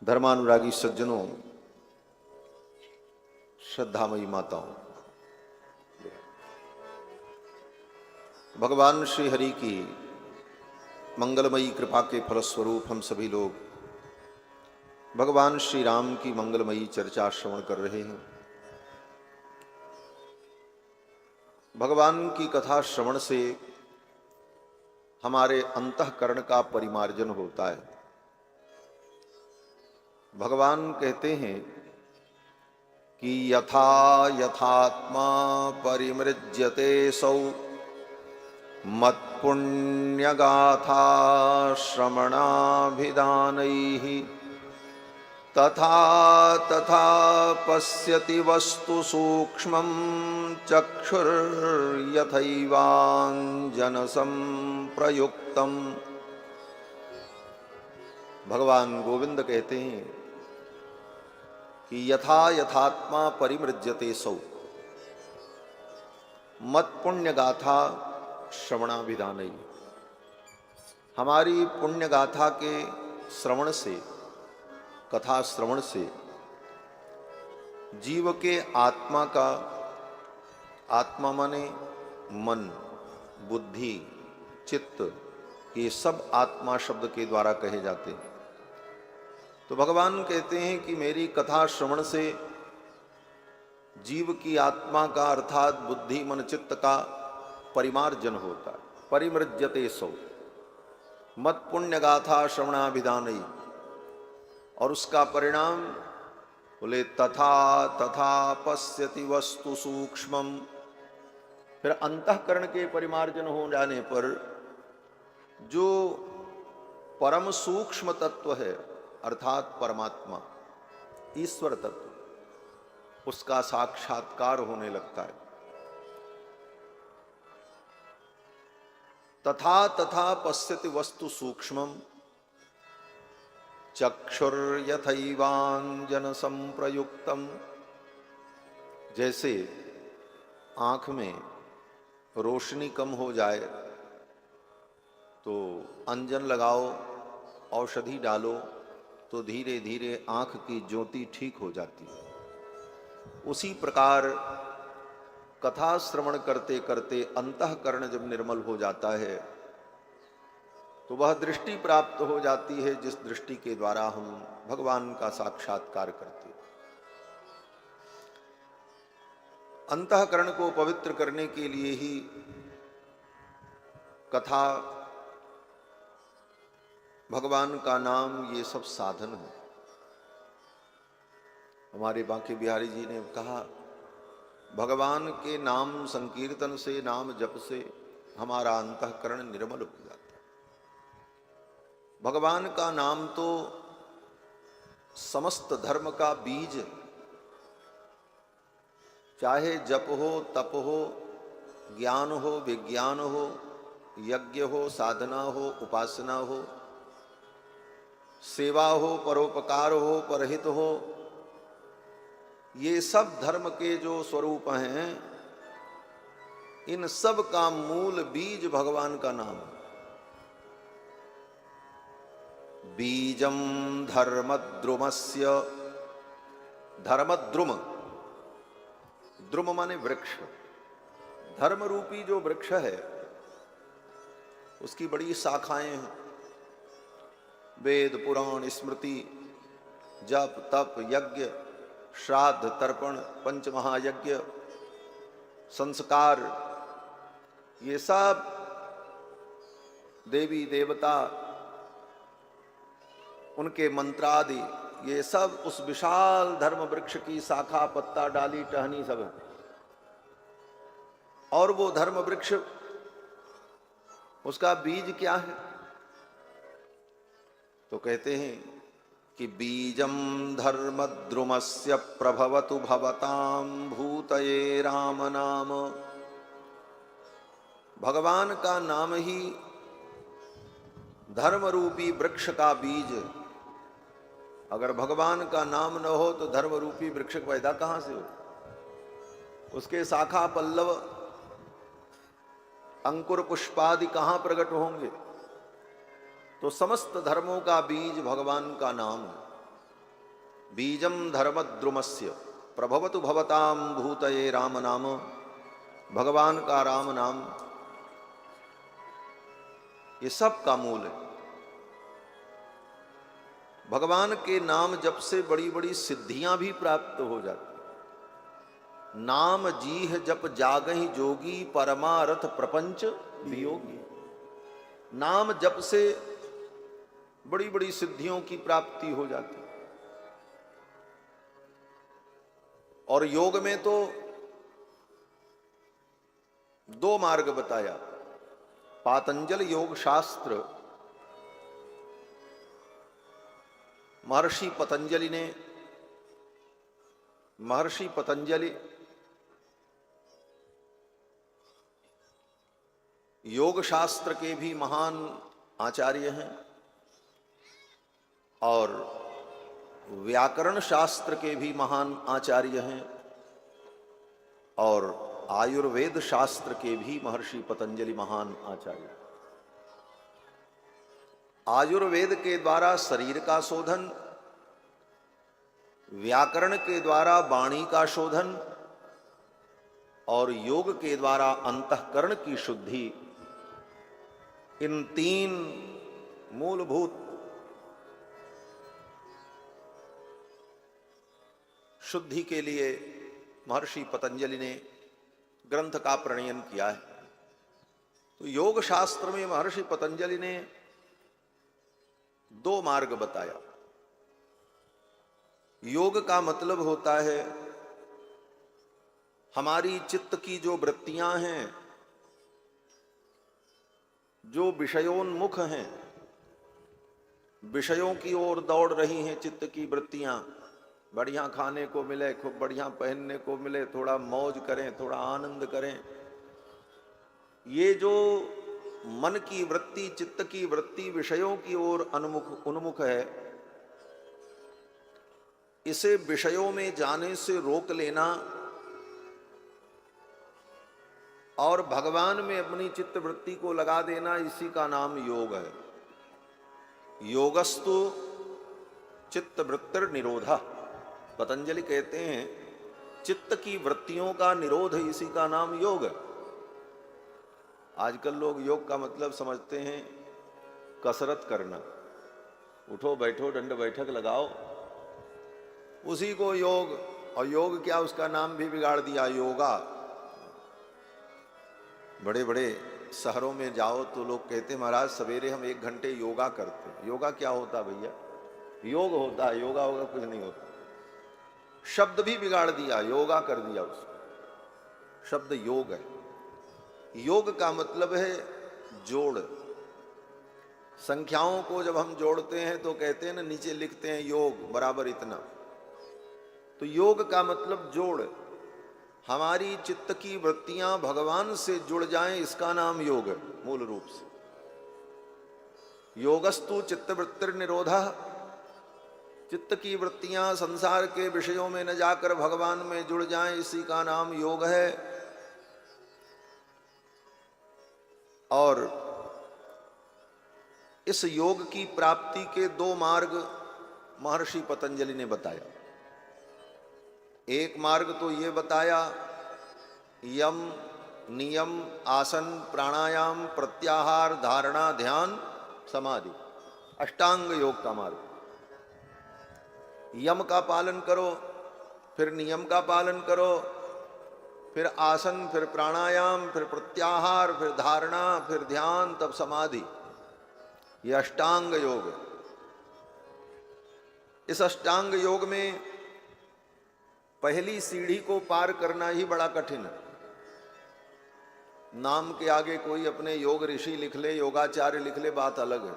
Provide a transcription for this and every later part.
धर्मानुरागी सज्जनों, श्रद्धामयी माताओं, भगवान श्री हरि की मंगलमयी कृपा के फलस्वरूप हम सभी लोग भगवान श्री राम की मंगलमयी चर्चा श्रवण कर रहे हैं। भगवान की कथा श्रवण से हमारे अंतःकरण का परिमार्जन होता है। भगवान कहते हैं कि यथा यथात्मा परिमृज्यते सौ मत्पुण्यगाथा श्रवणाभिधानैः तथा तथा पश्यति वस्तु सूक्ष्मं चक्षुर्यथैवाञ्जन संप्रयुक्तम्। भगवान गोविंद कहते हैं कि यथा यथात्मा परिमृज्यते सौ मत पुण्य गाथा श्रवणाभिधानैः। हमारी पुण्य गाथा के श्रवण से, कथा श्रवण से जीव के आत्मा का, आत्मा माने मन, बुद्धि, चित्त, ये सब आत्मा शब्द के द्वारा कहे जाते हैं। तो भगवान कहते हैं कि मेरी कथा श्रवण से जीव की आत्मा का अर्थात बुद्धि मन चित्त का परिमार्जन होता है। परिमृज्यते सौ मत पुण्य गाथा श्रवणाभिधानैः। और उसका परिणाम बोले तथा तथा पश्यति वस्तु सूक्ष्मम। फिर अंतःकरण के परिमार्जन हो जाने पर जो परम सूक्ष्म तत्व है अर्थात परमात्मा, ईश्वर तत्व, उसका साक्षात्कार होने लगता है। तथा तथा पश्यति वस्तु सूक्ष्मम चक्षुर्यथैवाञ्जन संप्रयुक्तम। जैसे आंख में रोशनी कम हो जाए तो अंजन लगाओ, औषधि डालो तो धीरे धीरे आंख की ज्योति ठीक हो जाती है। उसी प्रकार कथा श्रवण करते करते अंतःकरण जब निर्मल हो जाता है तो वह दृष्टि प्राप्त हो जाती है जिस दृष्टि के द्वारा हम भगवान का साक्षात्कार करते हैं। अंतःकरण को पवित्र करने के लिए ही कथा, भगवान का नाम, ये सब साधन है। हमारे बांके बिहारी जी ने कहा, भगवान के नाम संकीर्तन से, नाम जप से हमारा अंतःकरण निर्मल हो जाता है। भगवान का नाम तो समस्त धर्म का बीज, चाहे जप हो, तप हो, ज्ञान हो, विज्ञान हो, यज्ञ हो, साधना हो, उपासना हो, सेवा हो, परोपकार हो, परहित हो, ये सब धर्म के जो स्वरूप हैं, इन सब का मूल बीज भगवान का नाम है। बीजम धर्मद्रुमस्य, धर्मद्रुम, द्रुम माने वृक्ष, धर्म रूपी जो वृक्ष है उसकी बड़ी शाखाएं हैं। वेद पुराण स्मृति जप तप यज्ञ श्राद्ध तर्पण पंच महायज्ञ संस्कार, ये सब देवी देवता उनके मंत्रादि, ये सब उस विशाल धर्म वृक्ष की शाखा, पत्ता, डाली, टहनी सब है। और वो धर्म वृक्ष, उसका बीज क्या है? तो कहते हैं कि बीजम धर्मद्रुमस्य प्रभवतु भवतां भूतये राम नाम। भगवान का नाम ही धर्म रूपी वृक्ष का बीज। अगर भगवान का नाम न हो तो धर्म रूपी वृक्ष पैदा कहां से हो? उसके शाखा पल्लव अंकुर पुष्पादि कहां प्रकट होंगे? तो समस्त धर्मों का बीज भगवान का नाम है। बीजम धर्मद्रुमस्य प्रभवतु भवताम भूतये राम नाम। भगवान का राम नाम ये सब का मूल है। भगवान के नाम जप से बड़ी बड़ी सिद्धियां भी प्राप्त हो जाती। नाम जीह जप जागहि जोगी परमारथ प्रपंच वियोगी। नाम जप से बड़ी बड़ी सिद्धियों की प्राप्ति हो जाती। और योग में तो दो मार्ग बताया। पातंजल योग शास्त्र महर्षि पतंजलि योग शास्त्र के भी महान आचार्य हैं और व्याकरण शास्त्र के भी महान आचार्य हैं और आयुर्वेद शास्त्र के भी महर्षि पतंजलि महान आचार्य। आयुर्वेद के द्वारा शरीर का शोधन, व्याकरण के द्वारा वाणी का शोधन और योग के द्वारा अंतःकरण की शुद्धि, इन तीन मूलभूत शुद्धि के लिए महर्षि पतंजलि ने ग्रंथ का प्रणयन किया है। तो योग शास्त्र में महर्षि पतंजलि ने दो मार्ग बताया। योग का मतलब होता है हमारी चित्त की जो वृत्तियां हैं, जो विषयोन्मुख हैं, विषयों की ओर दौड़ रही हैं चित्त की वृत्तियां। बढ़िया खाने को मिले, खूब बढ़िया पहनने को मिले, थोड़ा मौज करें, थोड़ा आनंद करें। ये जो मन की वृत्ति, चित्त की वृत्ति विषयों की ओर उन्मुख है, इसे विषयों में जाने से रोक लेना और भगवान में अपनी चित्त वृत्ति को लगा देना, इसी का नाम योग है। योगस्तु चित्त वृत्तिर निरोधा। पतंजलि कहते हैं चित्त की वृत्तियों का निरोध, इसी का नाम योग है। आजकल लोग योग का मतलब समझते हैं कसरत करना, उठो बैठो दंड बैठक लगाओ, उसी को योग। और योग क्या, उसका नाम भी बिगाड़ दिया योगा। बड़े बड़े शहरों में जाओ तो लोग कहते महाराज सवेरे हम 1 घंटे योगा करते। योगा क्या होता भैया? योग होता है, योगा होगा कुछ नहीं होता। शब्द भी बिगाड़ दिया, योगा कर दिया उसको। शब्द योग है। योग का मतलब है जोड़। संख्याओं को जब हम जोड़ते हैं तो कहते हैं ना, नीचे लिखते हैं योग बराबर इतना। तो योग का मतलब जोड़। हमारी चित्त की वृत्तियां भगवान से जुड़ जाएं, इसका नाम योग है मूल रूप से। योगस्तु चित्त वृत्तिर निरोधा। चित्त की वृत्तियां संसार के विषयों में न जाकर भगवान में जुड़ जाएं, इसी का नाम योग है। और इस योग की प्राप्ति के 2 मार्ग महर्षि पतंजलि ने बताया। एक मार्ग तो ये बताया यम नियम आसन प्राणायाम प्रत्याहार धारणा ध्यान समाधि, अष्टांग योग का मार्ग। यम का पालन करो, फिर नियम का पालन करो, फिर आसन, फिर प्राणायाम, फिर प्रत्याहार, फिर धारणा, फिर ध्यान, तब समाधि। यह अष्टांग योग है। इस अष्टांग योग में पहली सीढ़ी को पार करना ही बड़ा कठिन है। नाम के आगे कोई अपने योग ऋषि लिख ले, योगाचार्य लिख ले, बात अलग है।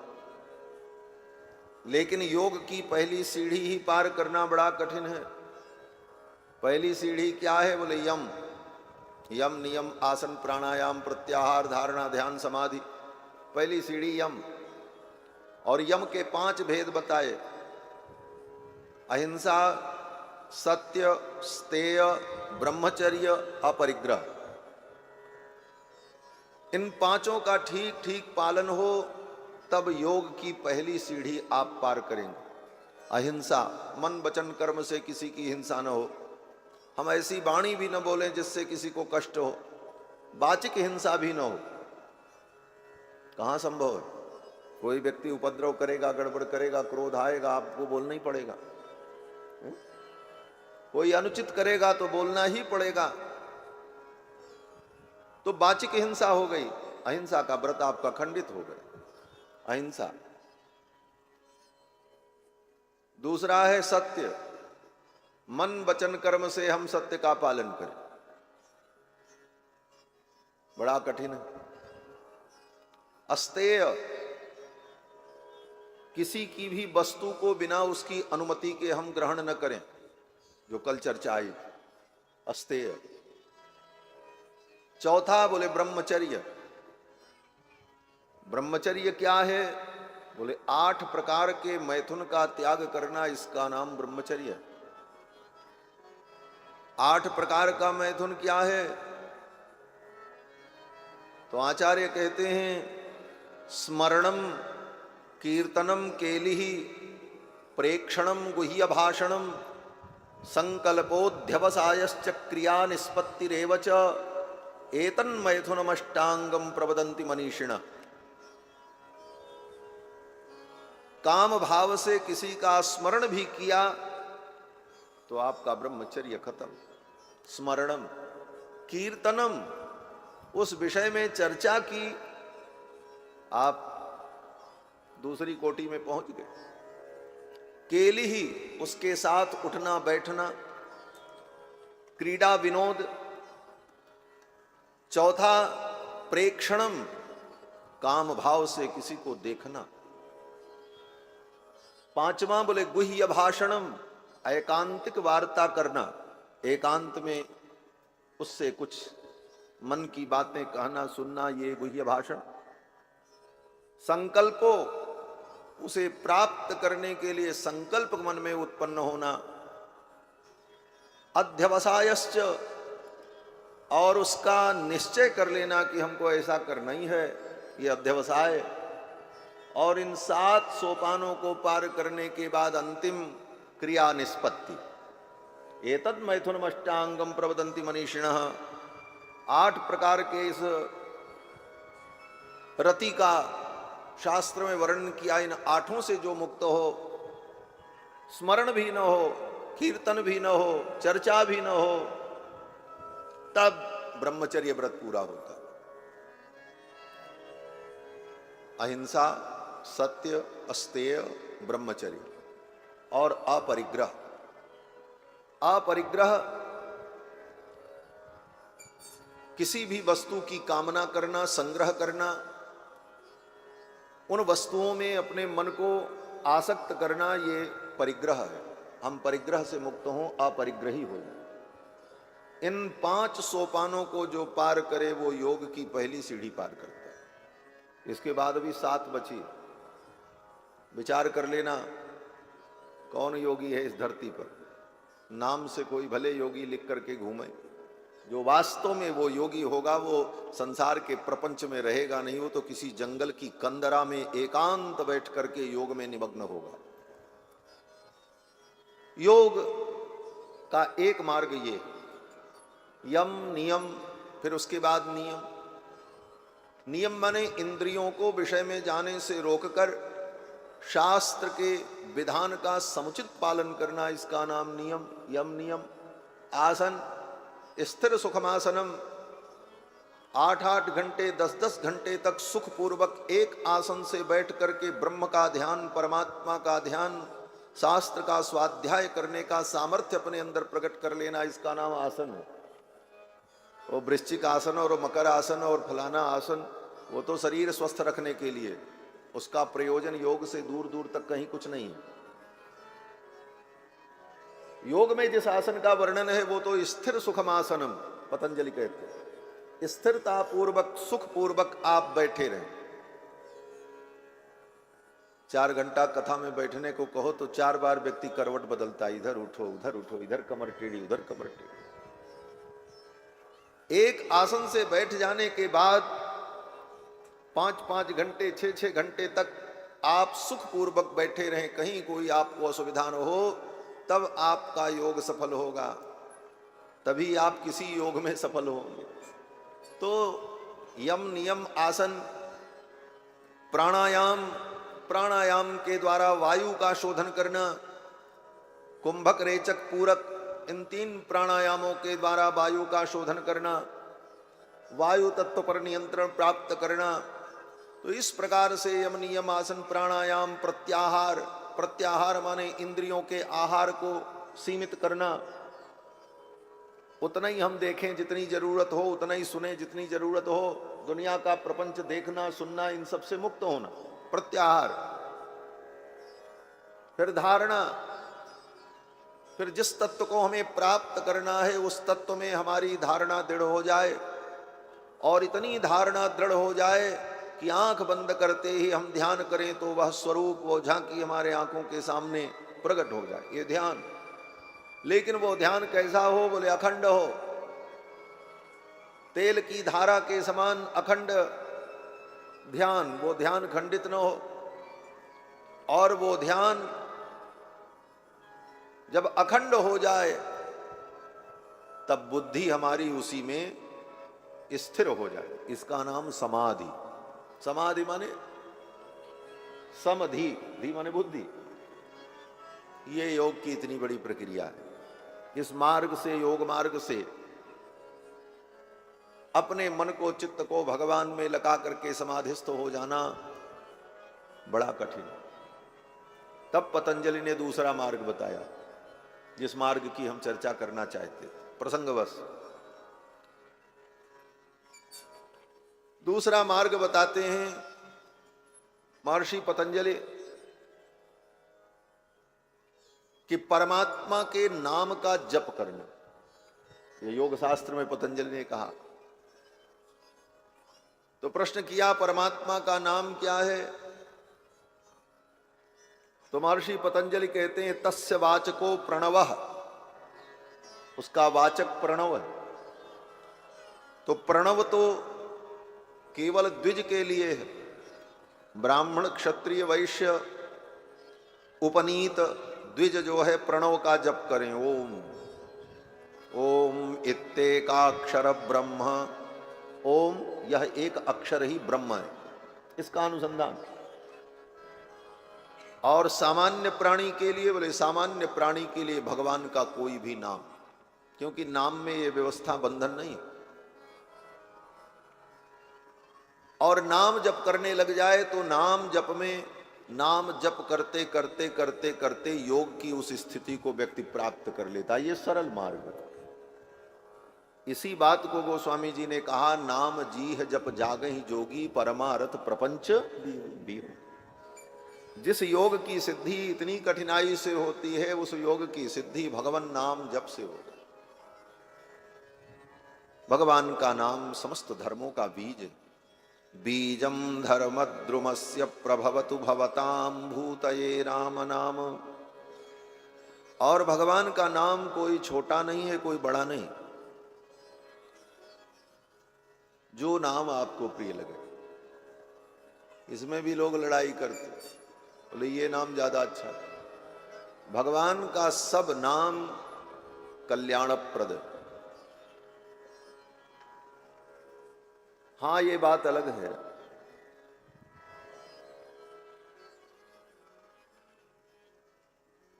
लेकिन योग की पहली सीढ़ी ही पार करना बड़ा कठिन है। पहली सीढ़ी क्या है? बोले यम। यम नियम आसन प्राणायाम प्रत्याहार धारणा ध्यान समाधि, पहली सीढ़ी यम। और यम के 5 भेद बताए। अहिंसा, सत्य, स्तेय, ब्रह्मचर्य, अपरिग्रह। इन 5 का ठीक ठीक पालन हो तब योग की पहली सीढ़ी आप पार करेंगे। अहिंसा, मन वचन कर्म से किसी की हिंसा न हो। हम ऐसी वाणी भी न बोलें जिससे किसी को कष्ट हो। वाचिक हिंसा भी न हो। कहाँ संभव है? कोई व्यक्ति उपद्रव करेगा, गड़बड़ करेगा, क्रोध आएगा, आपको बोलना ही पड़ेगा। कोई अनुचित करेगा तो बोलना ही पड़ेगा। तो वाचिक हिंसा हो गई, अहिंसा का व्रत आपका खंडित हो गया। अहिंसा। दूसरा है सत्य। मन वचन कर्म से हम सत्य का पालन करें। बड़ा कठिन है। अस्तेय, किसी की भी वस्तु को बिना उसकी अनुमति के हम ग्रहण न करें, जो कल चर्चा आई। अस्तेय। चौथा बोले ब्रह्मचर्य। ब्रह्मचर्य क्या है? बोले 8 प्रकार के मैथुन का त्याग करना, इसका नाम ब्रह्मचर्य। 8 प्रकार का मैथुन क्या है? तो आचार्य कहते हैं स्मरणम, कीर्तनम, केलिहि, प्रेक्षणम, गुह्य भाषणम, संकल्पोध्यवसायश्च क्रिया निष्पत्तिरेव च एतन्मैथुनमष्टांगम प्रवदन्ति मनीषिणः। काम भाव से किसी का स्मरण भी किया तो आपका ब्रह्मचर्य खत्म। स्मरणम, कीर्तनम, उस विषय में चर्चा की, आप दूसरी कोटि में पहुंच गए। केली ही, उसके साथ उठना बैठना, क्रीड़ा विनोद। चौथा प्रेक्षणम, काम भाव से किसी को देखना। पांचवा बोले गुह्य भाषणम, एकांतिक वार्ता करना, एकांत में उससे कुछ मन की बातें कहना सुनना, ये गुह्य भाषण। संकल्पो, उसे प्राप्त करने के लिए संकल्प मन में उत्पन्न होना। अध्यवसायश्च, और उसका निश्चय कर लेना कि हमको ऐसा करना ही है, ये अध्यवसाय। और इन 7 सोपानों को पार करने के बाद अंतिम क्रिया निष्पत्ति। एतद मैथुनमष्टांगम प्रवदन्ति मनीषिणः। 8 प्रकार के इस रति का शास्त्र में वर्णन किया। इन 8 से जो मुक्त हो, स्मरण भी न हो, कीर्तन भी न हो, चर्चा भी न हो, तब ब्रह्मचर्य व्रत पूरा होता है। अहिंसा, सत्य, अस्तेय, ब्रह्मचर्य और अपरिग्रह। अपरिग्रह, किसी भी वस्तु की कामना करना, संग्रह करना, उन वस्तुओं में अपने मन को आसक्त करना, ये परिग्रह है। हम परिग्रह से मुक्त हों, अपरिग्रही हो। इन 5 सोपानों को जो पार करे वो योग की पहली सीढ़ी पार करता है। इसके बाद भी 7 बची। विचार कर लेना कौन योगी है इस धरती पर। नाम से कोई भले योगी लिख करके घूमे, जो वास्तव में वो योगी होगा वो संसार के प्रपंच में रहेगा नहीं। वो तो किसी जंगल की कंदरा में एकांत बैठ करके योग में निमग्न होगा। योग का एक मार्ग ये, यम नियम, फिर उसके बाद नियम। नियम माने इंद्रियों को विषय में जाने से रोककर शास्त्र के विधान का समुचित पालन करना, इसका नाम नियम। यम नियम। आसन, स्थिर सुखमासनम, 8-8 घंटे 10-10 घंटे तक सुखपूर्वक एक आसन से बैठ करके ब्रह्म का ध्यान, परमात्मा का ध्यान, शास्त्र का स्वाध्याय करने का सामर्थ्य अपने अंदर प्रकट कर लेना, इसका नाम आसन है। वो वृश्चिक आसन और मकर आसन और फलाना आसन, वो तो शरीर स्वस्थ रखने के लिए, उसका प्रयोजन योग से दूर दूर तक कहीं कुछ नहीं है। योग में जिस आसन का वर्णन है वो तो स्थिर सुखमासनम, पतंजलि कहते हैं। स्थिरता पूर्वक, सुख पूर्वक आप बैठे रहें। 4 घंटा कथा में बैठने को कहो तो 4 बार व्यक्ति करवट बदलता है, इधर उठो उधर उठो, इधर कमर टेढ़ी उधर कमर टेढ़ी। एक आसन से बैठ जाने के बाद 5-5 घंटे 6-6 घंटे तक आप सुखपूर्वक बैठे रहें, कहीं कोई आपको असुविधा न हो, तब आपका योग सफल होगा, तभी आप किसी योग में सफल होंगे। तो यम नियम आसन प्राणायाम, प्राणायाम के द्वारा वायु का शोधन करना, कुंभक रेचक पूरक, इन 3 प्राणायामों के द्वारा वायु का शोधन करना, वायु तत्व पर नियंत्रण प्राप्त करना। तो इस प्रकार से यम नियम आसन प्राणायाम प्रत्याहार, प्रत्याहार माने इंद्रियों के आहार को सीमित करना, उतना ही हम देखें जितनी जरूरत हो, उतना ही सुने जितनी जरूरत हो, दुनिया का प्रपंच देखना सुनना इन सब से मुक्त होना, प्रत्याहार। फिर धारणा, फिर जिस तत्व को हमें प्राप्त करना है उस तत्व में हमारी धारणा दृढ़ हो जाए, और इतनी धारणा दृढ़ हो जाए कि आंख बंद करते ही हम ध्यान करें तो वह स्वरूप, वो झांकी हमारे आंखों के सामने प्रकट हो जाए, ये ध्यान। लेकिन वो ध्यान कैसा हो? बोले अखंड हो, तेल की धारा के समान अखंड ध्यान, वो ध्यान खंडित न हो। और वो ध्यान जब अखंड हो जाए तब बुद्धि हमारी उसी में स्थिर हो जाए, इसका नाम समाधि। समाधि माने समधि, धी माने बुद्धि। ये योग की इतनी बड़ी प्रक्रिया है। इस मार्ग से, योग मार्ग से अपने मन को, चित्त को भगवान में लगा करके समाधिस्थ हो जाना बड़ा कठिन। तब पतंजलि ने दूसरा मार्ग बताया, जिस मार्ग की हम चर्चा करना चाहते प्रसंगवश। दूसरा मार्ग बताते हैं महर्षि पतंजलि कि परमात्मा के नाम का जप करना। ये योग शास्त्र में पतंजलि ने कहा। तो प्रश्न किया परमात्मा का नाम क्या है? तो महर्षि पतंजलि कहते हैं तस्य वाचको प्रणवः, उसका वाचक प्रणव है। तो प्रणव तो केवल द्विज के लिए है, ब्राह्मण क्षत्रिय वैश्य उपनीत द्विज जो है प्रणव का जप करें। ओम ओम इत्येकाक्षर ब्रह्म, ओम यह एक अक्षर ही ब्रह्म है, इसका अनुसंधान। और सामान्य प्राणी के लिए, बोले सामान्य प्राणी के लिए भगवान का कोई भी नाम, क्योंकि नाम में ये व्यवस्था बंधन नहीं। और नाम जप करने लग जाए तो नाम जप में, नाम जप करते करते करते करते योग की उस स्थिति को व्यक्ति प्राप्त कर लेता है। ये सरल मार्ग है। इसी बात को गोस्वामी जी ने कहा, नाम जीह जप जागहि जोगी परमारथ प्रपंच बीहु। जिस योग की सिद्धि इतनी कठिनाई से होती है, उस योग की सिद्धि भगवान नाम जप से होती है। भगवान का नाम समस्त धर्मों का बीज है। बीजम धर्मद्रुमस्य प्रभवतु भवताम भूतये राम नाम। और भगवान का नाम कोई छोटा नहीं है, कोई बड़ा नहीं। जो नाम आपको प्रिय लगे। इसमें भी लोग लड़ाई करते, बोले ये नाम ज्यादा अच्छा है। भगवान का सब नाम कल्याणप्रद है। हाँ, ये बात अलग है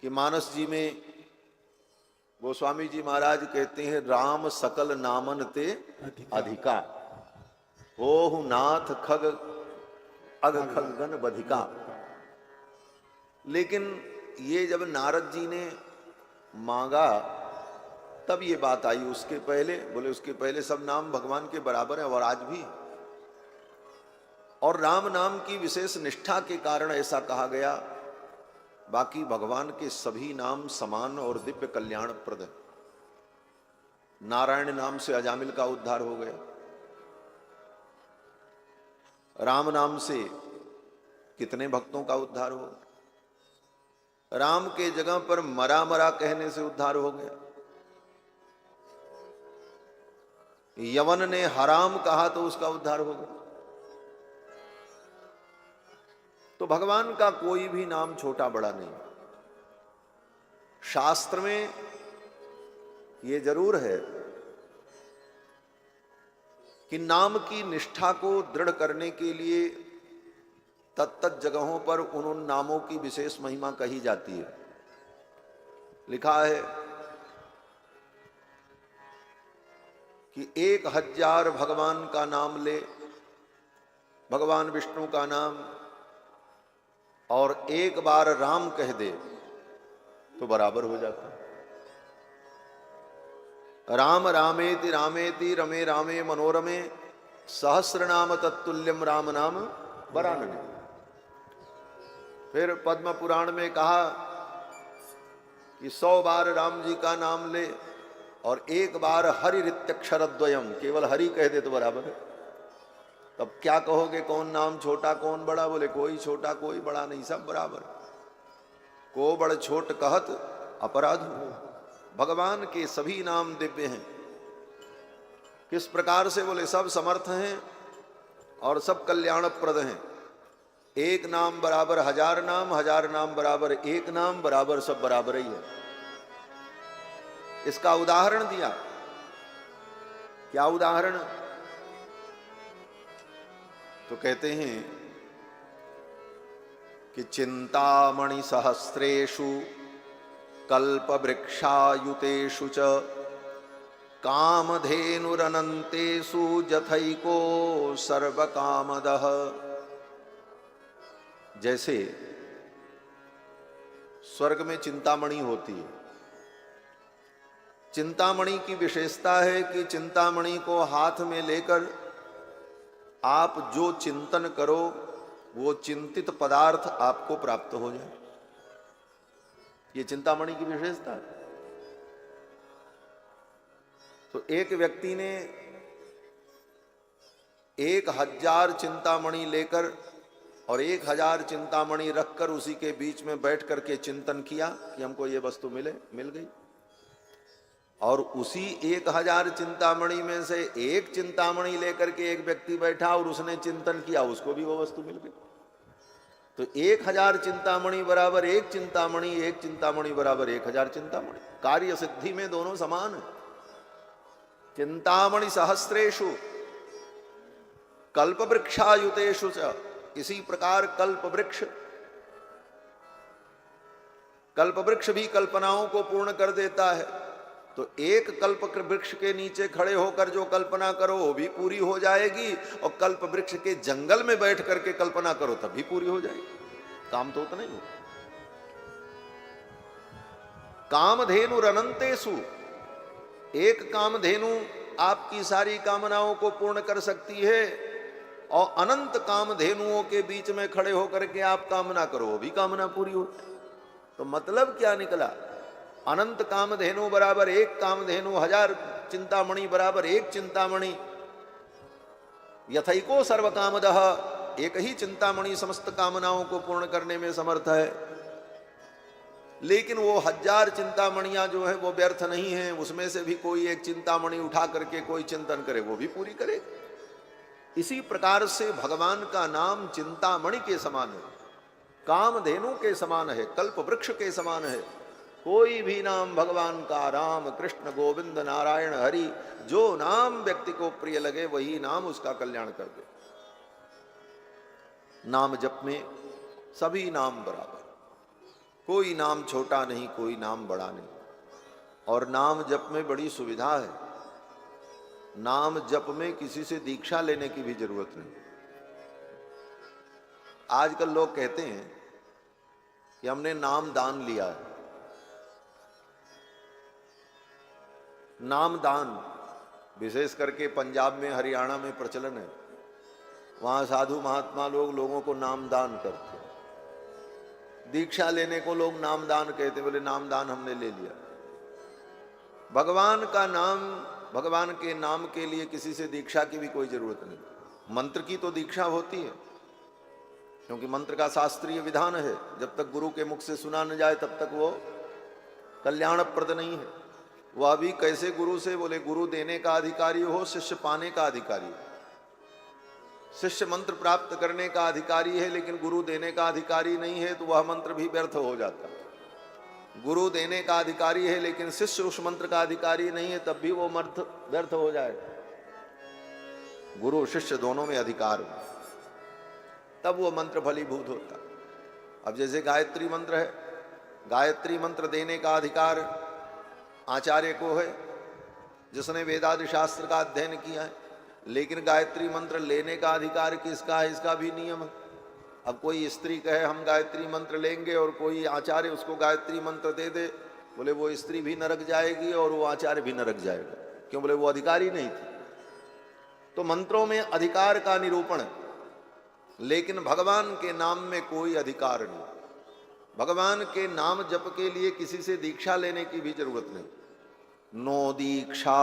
कि मानस जी में गोस्वामी जी महाराज कहते हैं, राम सकल नामन ते अधिका, हो नाथ खग अग खगन बधिका। लेकिन ये जब नारद जी ने मांगा तब ये बात आई। उसके पहले, बोले उसके पहले सब नाम भगवान के बराबर है, और आज भी। और राम नाम की विशेष निष्ठा के कारण ऐसा कहा गया। बाकी भगवान के सभी नाम समान और दिव्य कल्याणप्रद है। नारायण नाम से अजामिल का उद्धार हो गया, राम नाम से कितने भक्तों का उद्धार हो गया। राम के जगह पर मरा मरा कहने से उद्धार हो गया। यवन ने हराम कहा तो उसका उद्धार हो गया। तो भगवान का कोई भी नाम छोटा बड़ा नहीं। शास्त्र में ये जरूर है कि नाम की निष्ठा को दृढ़ करने के लिए तत्त जगहों पर उन नामों की विशेष महिमा कही जाती है। लिखा है कि 1000 भगवान का नाम ले, भगवान विष्णु का नाम, और एक बार राम कह दे तो बराबर हो जाता है। राम रामेति रामेति रमे रामे मनोरमे सहस्रनाम तत्तुल्यम राम नाम वरानने। फिर पद्म पुराण में कहा कि 100 बार राम जी का नाम ले और एक बार हरि रित्यक्षरद्वयम, केवल हरि कह दे तो बराबर है। तब क्या कहोगे, कौन नाम छोटा कौन बड़ा? बोले कोई छोटा कोई बड़ा नहीं, सब बराबर। को बड़ छोट कहत अपराध हो। भगवान के सभी नाम दिव्य हैं। किस प्रकार से? बोले सब समर्थ हैं और सब कल्याणप्रद हैं। एक नाम बराबर 1000 नाम, 1000 नाम बराबर एक नाम, बराबर सब बराबर ही है। इसका उदाहरण दिया। क्या उदाहरण? तो कहते हैं कि चिंतामणि सहस्रेषु कल्पवृक्षायुतेषु च कामधेनुरनन्तेषु जथैको सर्वकामदः। जैसे स्वर्ग में चिंतामणि होती है। चिंतामणि की विशेषता है कि चिंतामणि को हाथ में लेकर आप जो चिंतन करो वो चिंतित पदार्थ आपको प्राप्त हो जाए। ये चिंतामणि की विशेषता है। तो एक व्यक्ति ने 1000 चिंतामणि लेकर और 1000 चिंतामणि रखकर उसी के बीच में बैठ करके चिंतन किया कि हमको ये वस्तु मिल गई। और उसी 1000 चिंतामणि में से एक चिंतामणि लेकर के एक व्यक्ति बैठा और उसने चिंतन किया, उसको भी वो वस्तु मिल गई। तो 1000 चिंतामणि बराबर एक चिंतामणि, एक चिंतामणि बराबर 1000 चिंतामणि। कार्य सिद्धि में दोनों समान है। चिंतामणि सहस्रेषु कल्पवृक्षायुतेषु च। इसी प्रकार कल्पवृक्ष भी कल्पनाओं को पूर्ण कर देता है। तो एक कल्प वृक्ष के नीचे खड़े होकर जो कल्पना करो वो भी पूरी हो जाएगी, और कल्प वृक्ष के जंगल में बैठ करके कल्पना करो तब भी पूरी हो जाएगी। काम तो उतना ही हो। कामधेनु रनंतेषु, एक कामधेनु आपकी सारी कामनाओं को पूर्ण कर सकती है, और अनंत कामधेनुओं के बीच में खड़े होकर के आप कामना करो वो भी कामना पूरी हो। तो मतलब क्या निकला? अनंत कामधेनु बराबर एक कामधेनु, 1000 चिंतामणि बराबर एक चिंतामणि। यथैको सर्वकामदः, एक ही चिंतामणि समस्त कामनाओं को पूर्ण करने में समर्थ है। लेकिन वो 1000 चिंतामणियां जो है वो व्यर्थ नहीं है। उसमें से भी कोई एक चिंतामणि उठा करके कोई चिंतन करे वो भी पूरी करे। इसी प्रकार से भगवान का नाम चिंतामणि के समान है, कामधेनु के समान है, कल्प वृक्ष के समान है। कोई भी नाम भगवान का, राम कृष्ण गोविंद नारायण हरि, जो नाम व्यक्ति को प्रिय लगे वही नाम उसका कल्याण कर दे। नाम जप में सभी नाम बराबर, कोई नाम छोटा नहीं, कोई नाम बड़ा नहीं। और नाम जप में बड़ी सुविधा है। नाम जप में किसी से दीक्षा लेने की भी जरूरत नहीं। आजकल लोग कहते हैं कि हमने नाम दान लिया है। नाम दान विशेष करके पंजाब में, हरियाणा में प्रचलन है। वहां साधु महात्मा लोग लोगों को नाम दान करते हैं। दीक्षा लेने को लोग नाम दान कहते, बोले नाम दान हमने ले लिया। भगवान का नाम, भगवान के नाम के लिए किसी से दीक्षा की भी कोई जरूरत नहीं। मंत्र की तो दीक्षा होती है, क्योंकि मंत्र का शास्त्रीय विधान है। जब तक गुरु के मुख से सुना न जाए तब तक वो कल्याणप्रद नहीं है। वह भी कैसे गुरु से? बोले गुरु देने का अधिकारी हो, शिष्य पाने का अधिकारी हो। शिष्य मंत्र प्राप्त करने का अधिकारी है लेकिन गुरु देने का अधिकारी नहीं है तो वह मंत्र भी व्यर्थ हो जाता है। गुरु देने का अधिकारी है लेकिन शिष्य उस मंत्र का अधिकारी नहीं है तब भी वो मंत्र व्यर्थ हो जाएगा। गुरु शिष्य दोनों में अधिकार हो तब वो मंत्र फलीभूत होता। अब जैसे गायत्री मंत्र है, गायत्री मंत्र देने का अधिकार आचार्य को है जिसने वेदादि शास्त्र का अध्ययन किया है, लेकिन गायत्री मंत्र लेने का अधिकार किसका है इसका भी नियम है। अब कोई स्त्री कहे हम गायत्री मंत्र लेंगे और कोई आचार्य उसको गायत्री मंत्र दे दे, बोले वो स्त्री भी नरक जाएगी और वो आचार्य भी नरक जाएगा। क्यों? बोले वो अधिकारी नहीं थी। तो मंत्रों में अधिकार का निरूपण है, लेकिन भगवान के नाम में कोई अधिकार नहीं। भगवान के नाम जप के लिए किसी से दीक्षा लेने की भी जरूरत नहीं। नो दीक्षा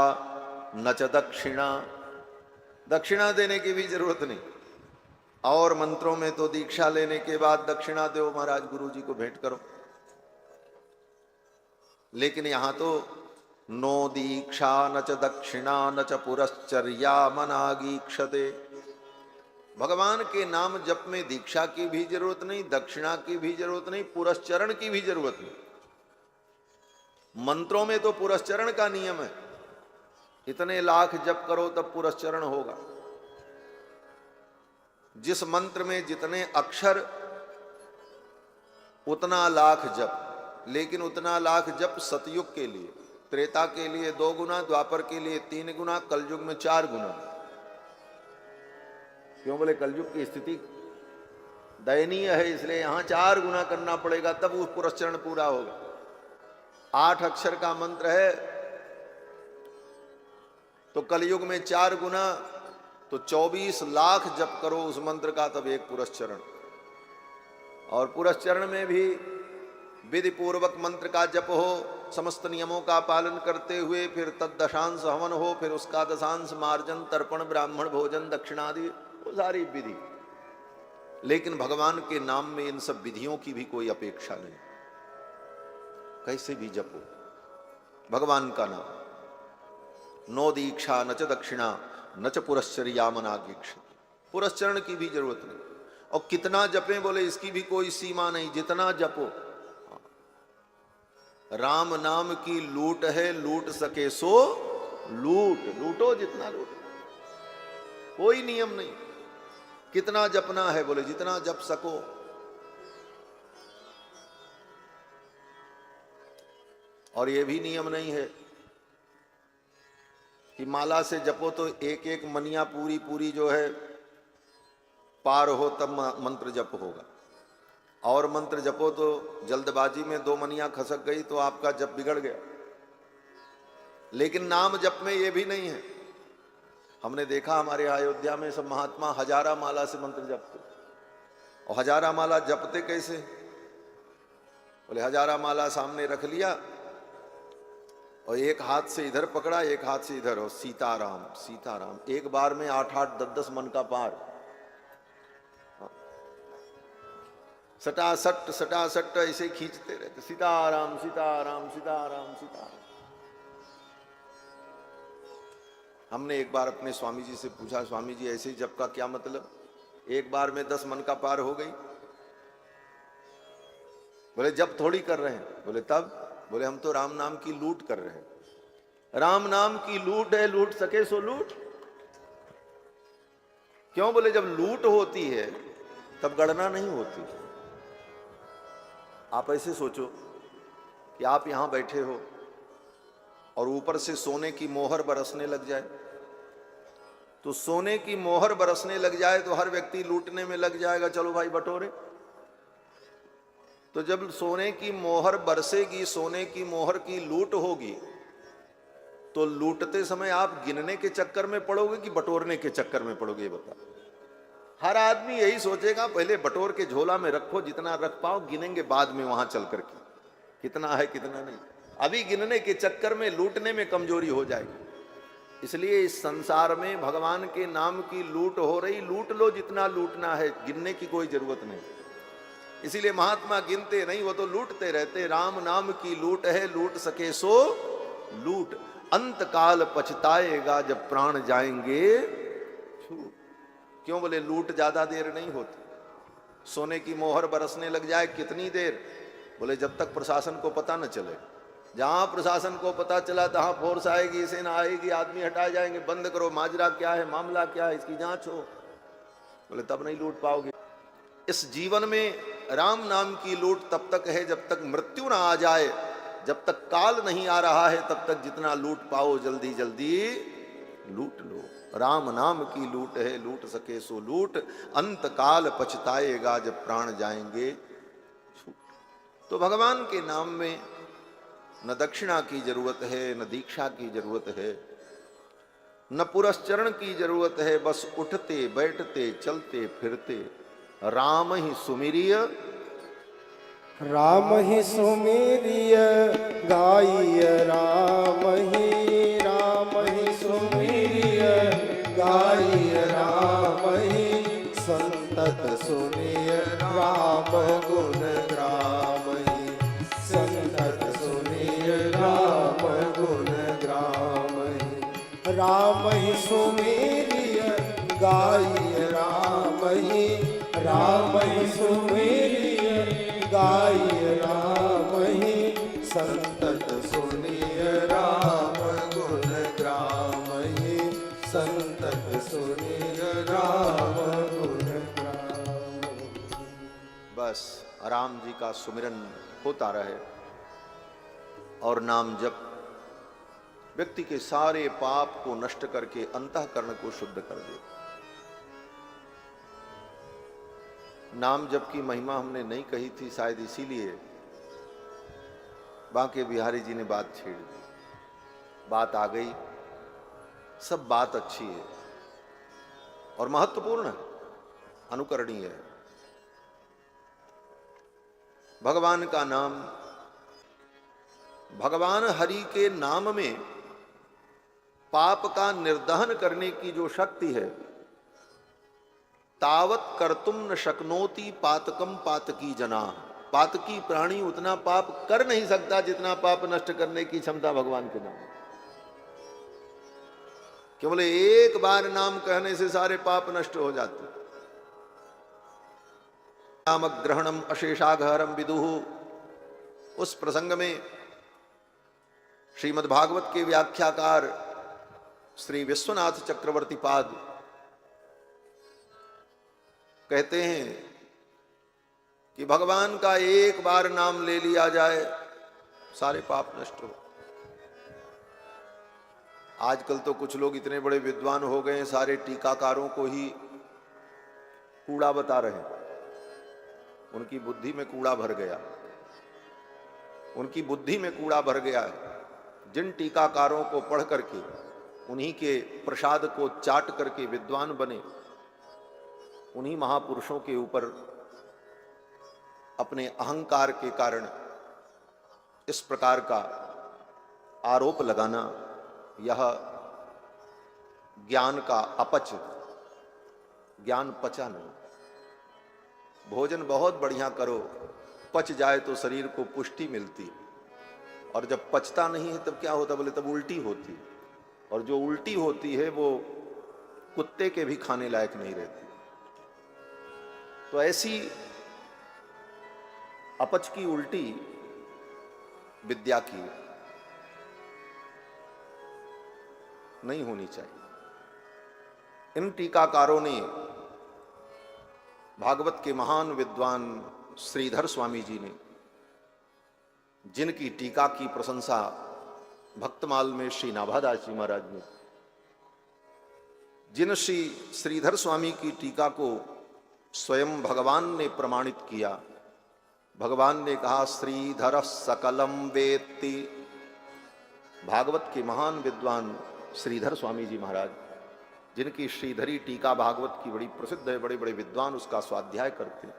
न च दक्षिणा, दक्षिणा देने की भी जरूरत नहीं। और मंत्रों में तो दीक्षा लेने के बाद दक्षिणा दो, महाराज गुरु जी को भेंट करो, लेकिन यहां तो नो दीक्षा न च दक्षिणा न च पुरश्चर्या मनागीक्षते। भगवान के नाम जप में दीक्षा की भी जरूरत नहीं, दक्षिणा की भी जरूरत नहीं, पुरस्चरण की भी जरूरत नहीं। मंत्रों में तो पुरस्चरण का नियम है, इतने लाख जप करो तब पुरस्चरण होगा। जिस मंत्र में जितने अक्षर उतना लाख जप, लेकिन उतना लाख जप सतयुग के लिए, त्रेता के लिए 2 गुना, द्वापर के लिए 3 गुना, कलयुग में 4 गुना। क्यों? बोले कलयुग की स्थिति दयनीय है, इसलिए यहां 4 गुना करना पड़ेगा तब वो पुरस्चरण पूरा होगा। 8 अक्षर का मंत्र है तो कलयुग में 4 गुना, तो 24 लाख जप करो उस मंत्र का तब एक पुरस्चरण। और पुरस्चरण में भी विधि पूर्वक मंत्र का जप हो, समस्त नियमों का पालन करते हुए, फिर तद दशांश हवन हो, फिर उसका दशांश मार्जन, तर्पण, ब्राह्मण भोजन, दक्षिणादि, वो सारी विधि। लेकिन भगवान के नाम में इन सब विधियों की भी कोई अपेक्षा नहीं। कैसे भी जपो भगवान का नाम। नो दीक्षा न च दक्षिणा न च पुरश्चर्या मनागीक्ष, पुरस्चरण की भी जरूरत नहीं। और कितना जपें? बोले इसकी भी कोई सीमा नहीं, जितना जपो। राम नाम की लूट है, लूट सके सो लूट, लूटो जितना लूट, कोई नियम नहीं। कितना जपना है? बोले जितना जप सको। और ये भी नियम नहीं है कि माला से जपो तो एक एक मनिया पूरी पूरी जो है पार हो तब मंत्र जप होगा, और मंत्र जपो तो जल्दबाजी में 2 मनिया खसक गई तो आपका जप बिगड़ गया। लेकिन नाम जप में ये भी नहीं है। हमने देखा हमारे अयोध्या में सब महात्मा हजारा माला से मंत्र जपते। और हजारा माला जपते कैसे? बोले हजारा माला सामने रख लिया और एक हाथ से इधर पकड़ा, एक हाथ से इधर, हो सीताराम सीताराम, एक बार में 8-8, 10-10 मन का पार। सटासट सटासट ऐसे खींचते रहते, सीताराम सीताराम सीताराम सीताराम। हमने एक बार अपने स्वामी जी से पूछा, स्वामी जी ऐसे जप का क्या मतलब? एक बार में 10 मन का पार हो गई। बोले जप थोड़ी कर रहे हैं। बोले तब? बोले हम तो राम नाम की लूट कर रहे हैं। राम नाम की लूट है, लूट सके सो लूट। क्यों? बोले जब लूट होती है तब गणना नहीं होती। आप ऐसे सोचो कि आप यहां बैठे हो और ऊपर से सोने की मोहर बरसने लग जाए, तो सोने की मोहर बरसने लग जाए तो हर व्यक्ति लूटने में लग जाएगा, चलो भाई बटोरे। तो जब सोने की मोहर बरसेगी, सोने की मोहर की लूट होगी, तो लूटते समय आप गिनने के चक्कर में पड़ोगे कि बटोरने के चक्कर में पड़ोगे? ये बता। हर आदमी यही सोचेगा पहले बटोर के झोला में रखो, जितना रख पाओ, गिनेंगे बाद में वहां चल करके कितना है कितना नहीं। अभी गिनने के चक्कर में लूटने में कमजोरी हो जाएगी। इसलिए इस संसार में भगवान के नाम की लूट हो रही, लूट लो जितना लूटना है, गिनने की कोई जरूरत नहीं। इसीलिए महात्मा गिनते नहीं, वो तो लूटते रहते। राम नाम की लूट है, लूट सके सो लूट, अंत काल पछताएगा जब प्राण जाएंगे छूट। क्यों? बोले लूट ज्यादा देर नहीं होती, सोने की मोहर बरसने लग जाए कितनी देर? बोले जब तक प्रशासन को पता न चले। जहां प्रशासन को पता चला तहां फोर्स आएगी, सेना आएगी, आदमी हटाए जाएंगे, बंद करो, माजरा क्या है, मामला क्या है, इसकी जांच हो। बोले तब नहीं लूट पाओगे। इस जीवन में राम नाम की लूट तब तक है जब तक मृत्यु ना आ जाए, जब तक काल नहीं आ रहा है तब तक जितना लूट पाओ जल्दी जल्दी लूट लो। राम नाम की लूट है, लूट सके सो लूट, अंत काल पछताएगा जब प्राण जाएंगे छूट। तो भगवान के नाम में न दक्षिणा की जरूरत है, न दीक्षा की जरूरत है, न पुरस्चरण की जरूरत है। बस उठते बैठते चलते फिरते राम ही सुमिरिय, राम ही सुमिरिय गाइय, राम ही सुमिरिय गाइय, राम ही संतत सुनिय राम गुण ग्राम ही, संतत सुनिय राम गुण ग्राम ही। राम ही सुमिरिय गाइय, राम ही सुमिरिय गाइय, राम ही संतत सुनिय राम गुण ग्राम ही, संतत सुनिय राम गुण ग्राम। बस राम जी का सुमिरन होता रहे और नाम जप व्यक्ति के सारे पाप को नष्ट करके अंतःकरण को शुद्ध कर दे। नाम जप की महिमा हमने नहीं कही थी, शायद इसीलिए बांके बिहारी जी ने बात छेड़ दी। बात आ गई, सब बात अच्छी है और महत्वपूर्ण है, अनुकरणीय है। भगवान का नाम, भगवान हरि के नाम में पाप का निर्दहन करने की जो शक्ति है, तावत कर्तुम न शक्नोति पातकम पातकी जना। पातकी प्राणी उतना पाप कर नहीं सकता जितना पाप नष्ट करने की क्षमता भगवान के नाम। केवल एक बार नाम कहने से सारे पाप नष्ट हो जाते। नाम ग्रहणम अशेषाघहरम विदुः, उस प्रसंग में श्रीमद् भागवत के व्याख्याकार श्री विश्वनाथ चक्रवर्ती पाद कहते हैं कि भगवान का एक बार नाम ले लिया जाए सारे पाप नष्ट हो। आजकल तो कुछ लोग इतने बड़े विद्वान हो गए, सारे टीकाकारों को ही कूड़ा बता रहे हैं। उनकी बुद्धि में कूड़ा भर गया, उनकी बुद्धि में कूड़ा भर गया है। जिन टीकाकारों को पढ़ करके उन्हीं के प्रसाद को चाट करके विद्वान बने, उन्हीं महापुरुषों के ऊपर अपने अहंकार के कारण इस प्रकार का आरोप लगाना, यह ज्ञान का अपच, ज्ञान पचा नहीं। भोजन बहुत बढ़िया करो, पच जाए तो शरीर को पुष्टि मिलती है, और जब पचता नहीं है तब क्या होता? बोले तब उल्टी होती, और जो उल्टी होती है वो कुत्ते के भी खाने लायक नहीं रहती। तो ऐसी अपच की उल्टी विद्या की नहीं होनी चाहिए। इन टीकाकारों ने, भागवत के महान विद्वान श्रीधर स्वामी जी ने, जिनकी टीका की प्रशंसा भक्तमाल में श्री नाभादास जी महाराज ने, जिन श्री श्रीधर स्वामी की टीका को स्वयं भगवान ने प्रमाणित किया। भगवान ने कहा श्रीधर सकलम वेत्ति। भागवत के महान विद्वान श्रीधर स्वामी जी महाराज, जिनकी श्रीधरी टीका भागवत की बड़ी प्रसिद्ध है, बड़े बड़े विद्वान उसका स्वाध्याय करते हैं,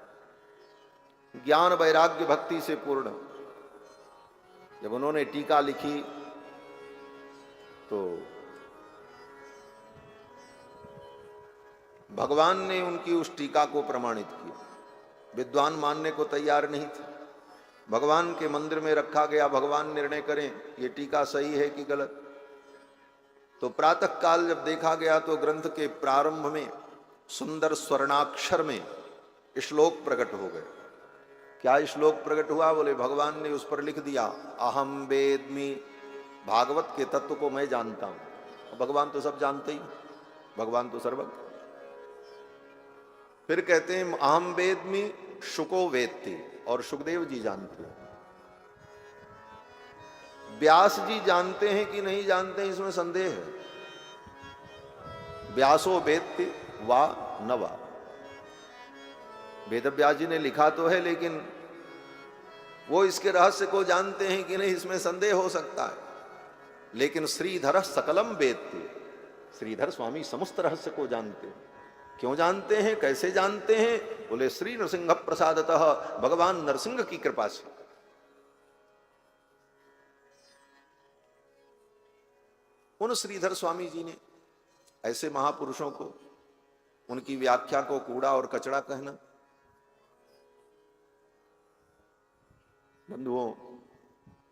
ज्ञान वैराग्य भक्ति से पूर्ण। जब उन्होंने टीका लिखी तो भगवान ने उनकी उस टीका को प्रमाणित किया। विद्वान मानने को तैयार नहीं थे। भगवान के मंदिर में रखा गया, भगवान निर्णय करें ये टीका सही है कि गलत। तो प्रातः काल जब देखा गया तो ग्रंथ के प्रारंभ में सुंदर स्वर्णाक्षर में श्लोक प्रकट हो गए। क्या श्लोक प्रकट हुआ? बोले भगवान ने उस पर लिख दिया, अहम वेद्मि, भागवत के तत्व को मैं जानता हूं। भगवान तो सब जानते ही, भगवान तो सर्वज्ञ। फिर कहते हैं अहम वेद्मि शुको वेत्ति, और सुखदेव जी जानते हैं। व्यास जी जानते हैं कि नहीं जानते हैं, इसमें संदेह है। व्यासो वेत्ति वा न वा, वेद व्यास जी ने लिखा तो है, लेकिन वो इसके रहस्य को जानते हैं कि नहीं, इसमें संदेह हो सकता है। लेकिन श्रीधर सकलम वेत्ति, श्रीधर स्वामी समस्त रहस्य को जानते हैं। क्यों जानते हैं, कैसे जानते हैं? बोले श्री नरसिंह प्रसादतः, भगवान नरसिंह की कृपा से। उन श्रीधर स्वामी जी ने ऐसे महापुरुषों को, उनकी व्याख्या को कूड़ा और कचड़ा कहना। बंधुओं,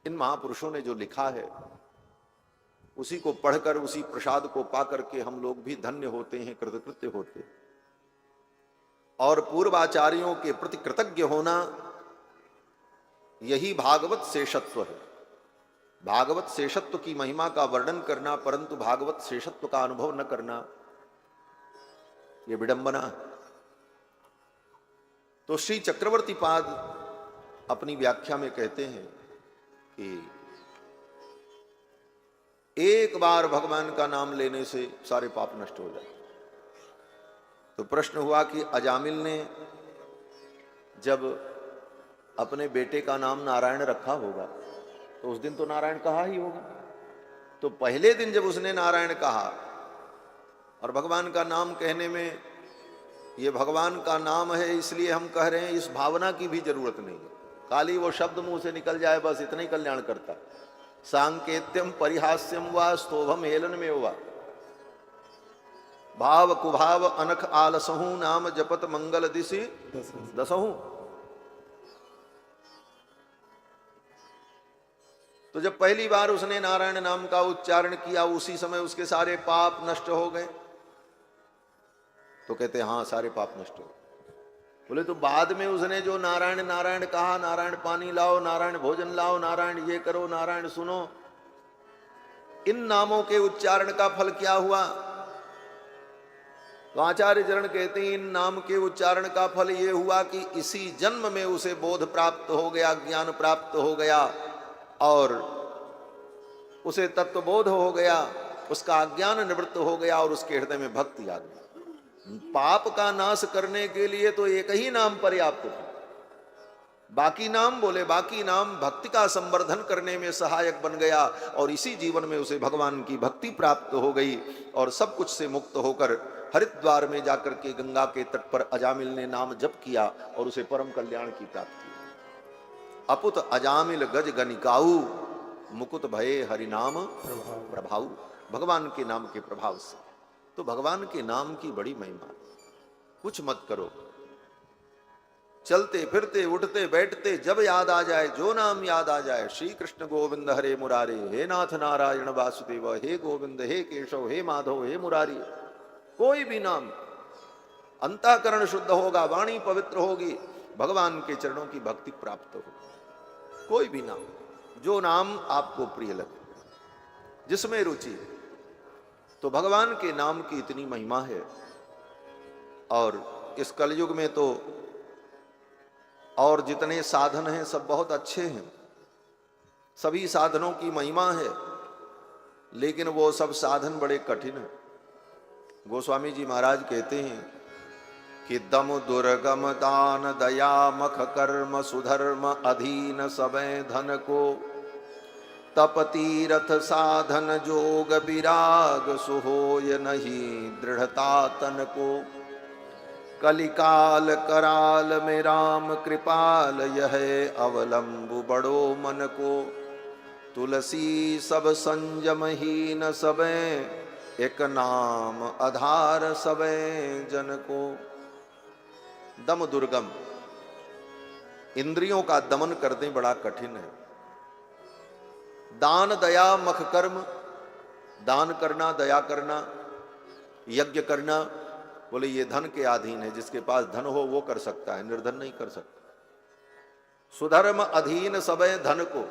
इन महापुरुषों ने जो लिखा है उसी को पढ़कर, उसी प्रसाद को पाकर के हम लोग भी धन्य होते हैं, कृतकृत्य होते हैं। और पूर्वाचार्यों के प्रति कृतज्ञ होना, यही भागवत शेषत्व है। भागवत शेषत्व की महिमा का वर्णन करना, परंतु भागवत शेषत्व का अनुभव न करना, यह विडंबना है। तो श्री चक्रवर्ती पाद अपनी व्याख्या में कहते हैं कि एक बार भगवान का नाम लेने से सारे पाप नष्ट हो जाते। तो प्रश्न हुआ कि अजामिल ने जब अपने बेटे का नाम नारायण रखा होगा तो उस दिन तो नारायण कहा ही होगा। तो पहले दिन जब उसने नारायण कहा, और भगवान का नाम कहने में ये भगवान का नाम है इसलिए हम कह रहे हैं, इस भावना की भी जरूरत नहीं है। खाली वो शब्द मुंह से निकल जाए, बस इतना ही कल्याण करता। सांकेत्यम परिहास्यम वा स्तोभम हेलन में हुआ, भाव कुभाव अनख आलसहू, नाम जपत मंगल दिशि दसहू। तो जब पहली बार उसने नारायण नाम का उच्चारण किया, उसी समय उसके सारे पाप नष्ट हो गए। तो कहते हाँ, सारे पाप नष्ट हो गए। बोले तो बाद में उसने जो नारायण नारायण कहा, नारायण पानी लाओ, नारायण भोजन लाओ, नारायण ये करो, नारायण सुनो, इन नामों के उच्चारण का फल क्या हुआ? तो आचार्य चरण कहते हैं इन नाम के उच्चारण का फल ये हुआ कि इसी जन्म में उसे बोध प्राप्त हो गया, ज्ञान प्राप्त हो गया, और उसे तत्वबोध हो गया, उसका अज्ञान निवृत्त हो गया, और उसके हृदय में भक्ति आ गई। पाप का नाश करने के लिए तो एक ही नाम पर्याप्त था। बाकी नाम, बोले बाकी नाम भक्ति का संवर्धन करने में सहायक बन गया, और इसी जीवन में उसे भगवान की भक्ति प्राप्त हो गई, और सब कुछ से मुक्त होकर हरिद्वार में जाकर के गंगा के तट पर अजामिल ने नाम जप किया, और उसे परम कल्याण की प्राप्ति हुई। अपुत अजामिल गज गनिकाऊ, मुकुट भये हरिनाम प्रभाऊ। भगवान के नाम के प्रभाव से। तो भगवान के नाम की बड़ी महिमा। कुछ मत करो, चलते फिरते उठते बैठते जब याद आ जाए, जो नाम याद आ जाए, श्री कृष्ण गोविंद हरे मुरारे, हे नाथ नारायण वासुदेव, हे गोविंद, हे केशव, हे माधव, हे मुरारी, कोई भी नाम, अंतःकरण शुद्ध होगा, वाणी पवित्र होगी, भगवान के चरणों की भक्ति प्राप्त होगी। कोई भी नाम, जो नाम आपको प्रिय लगे, जिसमें रुचि। तो भगवान के नाम की इतनी महिमा है। और इस कलयुग में तो और जितने साधन हैं सब बहुत अच्छे हैं, सभी साधनों की महिमा है, लेकिन वो सब साधन बड़े कठिन हैं। गोस्वामी जी महाराज कहते हैं कि दम दुर्गम दान दया मख कर्म सुधर्म अधीन सबे धन को, तप तीरथ साधन जोग विराग सुहोय नहीं दृढ़ता तन को, कलिकाल कराल में राम कृपाल यह अवलंबु बड़ो मन को, तुलसी सब संयम हीन सबे एक नाम आधार सबे जन को। दम दुर्गम, इंद्रियों का दमन करने बड़ा कठिन है। दान दया मख कर्म, दान करना, दया करना, यज्ञ करना, बोले ये धन के अधीन है, जिसके पास धन हो वो कर सकता है, निर्धन नहीं कर सकता। सुधर्म अधीन सबे धन को,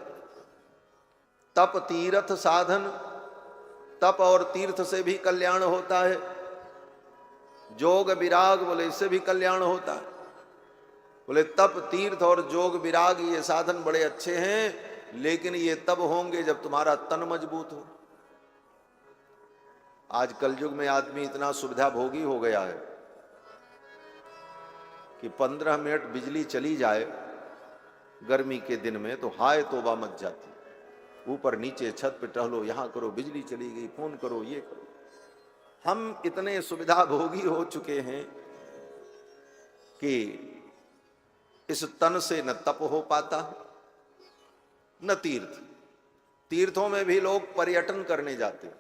तप तीर्थ साधन, तप और तीर्थ से भी कल्याण होता है। जोग विराग, बोले इससे भी कल्याण होता है। बोले तप तीर्थ और जोग विराग ये साधन बड़े अच्छे हैं, लेकिन ये तब होंगे जब तुम्हारा तन मजबूत हो। आज कलयुग में आदमी इतना सुविधा भोगी हो गया है कि 15 मिनट बिजली चली जाए गर्मी के दिन में तो हाय तौबा मच जाती। ऊपर नीचे छत पे टहलो, यहां करो, बिजली चली गई, फोन करो, ये करो। हम इतने सुविधा भोगी हो चुके हैं कि इस तन से न तप हो पाता न तीर्थ। तीर्थों में भी लोग पर्यटन करने जाते हैं।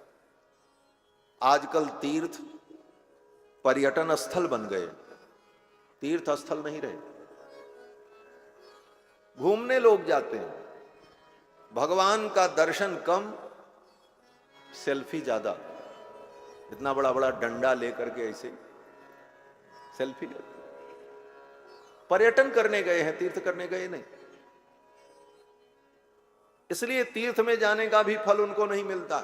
आजकल तीर्थ पर्यटन स्थल बन गए, तीर्थ स्थल नहीं रहे। घूमने लोग जाते हैं, भगवान का दर्शन कम, सेल्फी ज्यादा। इतना बड़ा बड़ा डंडा लेकर के ऐसे सेल्फी लेते। पर्यटन करने गए हैं, तीर्थ करने गए नहीं। इसलिए तीर्थ में जाने का भी फल उनको नहीं मिलता।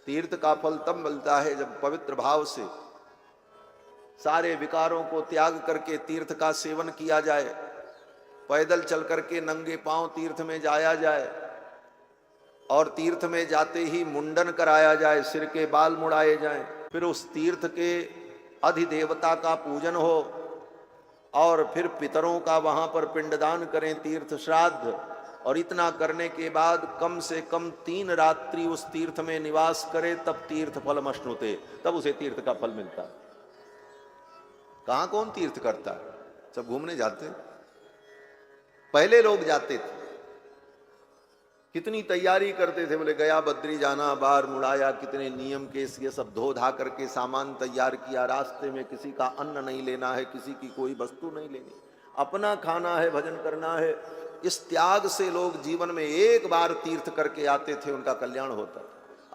तीर्थ का फल तब मिलता है जब पवित्र भाव से सारे विकारों को त्याग करके तीर्थ का सेवन किया जाए। पैदल चल करके नंगे पांव तीर्थ में जाया जाए और तीर्थ में जाते ही मुंडन कराया जाए, सिर के बाल मुड़ाए जाएं। फिर उस तीर्थ के अधिदेवता का पूजन हो और फिर पितरों का वहां पर पिंडदान करें, तीर्थ श्राद्ध। और इतना करने के बाद कम से कम 3 रात्रि उस तीर्थ में निवास करे, तब तीर्थ फल मश्नुते, तब उसे तीर्थ का फल मिलता है। कहां कौन तीर्थ करता है? सब घूमने जाते हैं। पहले लोग जाते थे, कितनी तैयारी करते थे। बोले गया बद्री जाना, बार मुड़ाया, कितने नियम के ये सब धो धा करके सामान तैयार किया। रास्ते में किसी का अन्न नहीं लेना है, किसी की कोई वस्तु नहीं लेनी, अपना खाना है, भजन करना है। इस त्याग से लोग जीवन में एक बार तीर्थ करके आते थे, उनका कल्याण होता।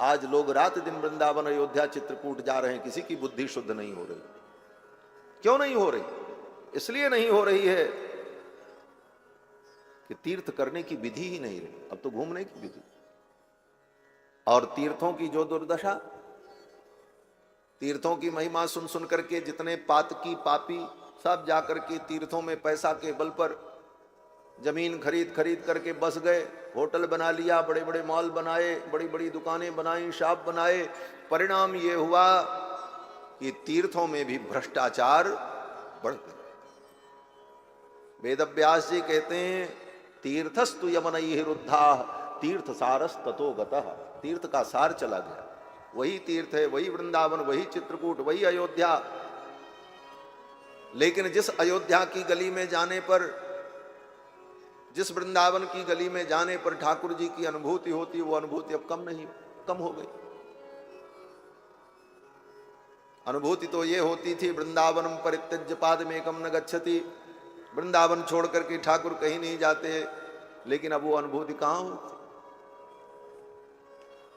आज लोग रात दिन वृंदावन, अयोध्या, चित्रकूट जा रहे हैं, किसी की बुद्धि शुद्ध नहीं हो रही। क्यों नहीं हो रही? इसलिए नहीं हो रही है कि तीर्थ करने की विधि ही नहीं रही। अब तो घूमने की विधि। और तीर्थों की जो दुर्दशा, तीर्थों की महिमा सुन सुन करके जितने पातकी पापी सब जाकर के तीर्थों में पैसा के बल पर जमीन खरीद खरीद करके बस गए, होटल बना लिया, बड़े बड़े मॉल बनाए, बड़ी बड़ी दुकानें बनाई, शॉप बनाए। परिणाम ये हुआ कि तीर्थों में भी भ्रष्टाचार बढ़ गया। वेदव्यास जी कहते हैं तीर्थस्तु यमनैः रुद्धाः तीर्थ सारस ततो गतः। तीर्थ का सार चला गया। वही तीर्थ है, वही वृंदावन, वही चित्रकूट, वही अयोध्या। लेकिन जिस अयोध्या की गली में जाने पर, जिस वृंदावन की गली में जाने पर ठाकुर जी की अनुभूति होती, वो अनुभूति अब कम हो गई। अनुभूति तो ये होती थी वृंदावनम परित्यज्य पादमेकम न गच्छति, वृंदावन छोड़ करके ठाकुर कहीं नहीं जाते। लेकिन अब वो अनुभूति कहां होती?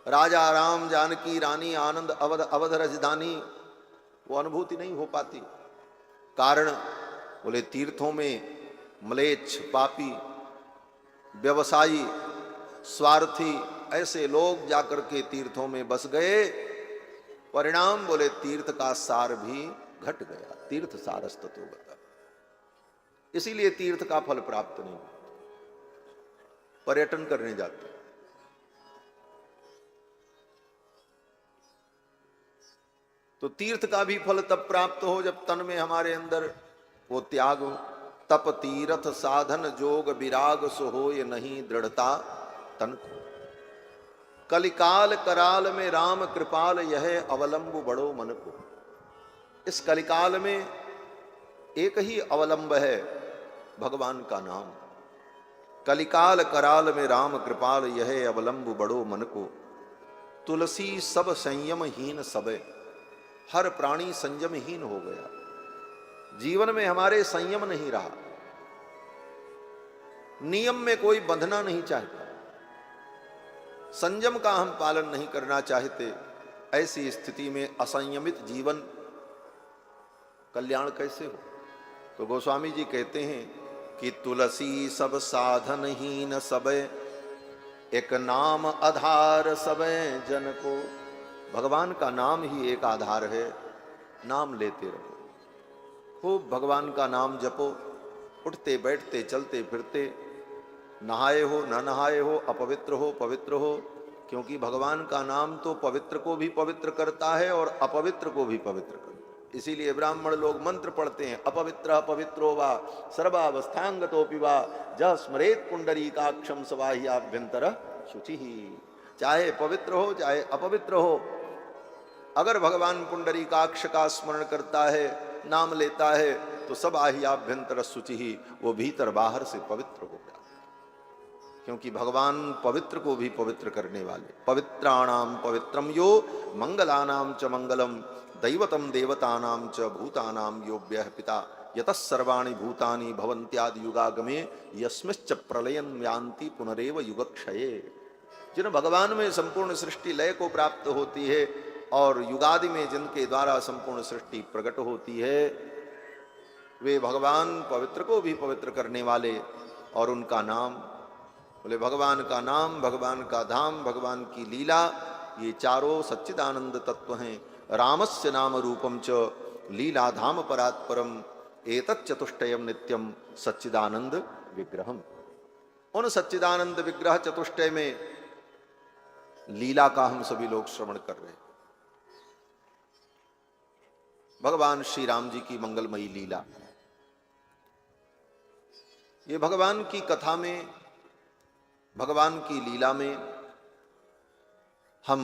राजा राम, जानकी रानी, आनंद अवध, अवध राजधानी, वो अनुभूति नहीं हो पाती। कारण बोले तीर्थों में म्लेच्छ, पापी, व्यवसायी, स्वार्थी ऐसे लोग जाकर के तीर्थों में बस गए। परिणाम बोले तीर्थ का सार भी घट गया। तीर्थ सारस ततो गतः। इसीलिए तीर्थ का फल प्राप्त नहीं होता। पर्यटन करने जाते, तो तीर्थ का भी फल तब प्राप्त हो जब तन में हमारे अंदर वो त्याग हो। तप तीर्थ साधन जोग विराग सो होय नहीं दृढ़ता तन को। कलिकाल कराल में राम कृपाल यह अवलंब बड़ो मन को। इस कलिकाल में एक ही अवलंब है, भगवान का नाम। कलिकाल कराल में राम कृपाल यह अवलंब बड़ो मन को। तुलसी सब संयम हीन सबे। हर प्राणी संयमहीन हो गया। जीवन में हमारे संयम नहीं रहा। नियम में कोई बंधना नहीं चाहता, संयम का हम पालन नहीं करना चाहते। ऐसी स्थिति में असंयमित जीवन कल्याण कैसे हो? तो गोस्वामी जी कहते हैं कि तुलसी सब साधन हीन सबे, एक नाम आधार सबे जन को। भगवान का नाम ही एक आधार है, नाम लेते रहो, खूब भगवान का नाम जपो, उठते बैठते चलते फिरते, नहाए हो न नहाए हो, अपवित्र हो पवित्र हो, क्योंकि भगवान का नाम तो पवित्र को भी पवित्र करता है और अपवित्र को भी पवित्र करता है। इसीलिए ब्राह्मण लोग मंत्र पढ़ते हैं, अपवित्र पवित्रो वा सर्वावस्थांगतोपि वा जह स्मरेत पुंडरीकाक्षम सवाह्याभ्यंतर शुचि। चाहे पवित्र हो चाहे अपवित्र हो, अगर भगवान पुंडरीकाक्ष का स्मरण करता है, नाम लेता है, तो सब आह्याभ्यंतर शुचि ही, वो भीतर बाहर से पवित्र हो गया। क्योंकि भगवान पवित्र को भी पवित्र करने वाले। पवित्राणाम पवित्रम यो मंगलानाम च मंगलम दैवतम देवतानाम च भूतानाम यो व्यः पिता यतः सर्वाणि भूतानि भवन्त्यादि युगागमे यस्मिश्च प्रलयन यान्ति पुनरेव युगक्षये। जिन भगवान में संपूर्ण सृष्टि लय को प्राप्त होती है और युगादि में जिनके द्वारा संपूर्ण सृष्टि प्रकट होती है, वे भगवान पवित्र को भी पवित्र करने वाले। और उनका नाम, बोले भगवान का नाम, भगवान का धाम, भगवान की लीला, ये चारों सच्चिदानंद तत्व हैं। रामस्य नाम रूपम च लीला धाम परात्परम एतत् चतुष्टयम नित्यम सच्चिदानंद विग्रहम। उन सच्चिदानंद विग्रह चतुष्टय में लीला का हम सभी लोग श्रवण कर रहे हैं। भगवान श्री राम जी की मंगलमयी लीला, ये भगवान की कथा में, भगवान की लीला में हम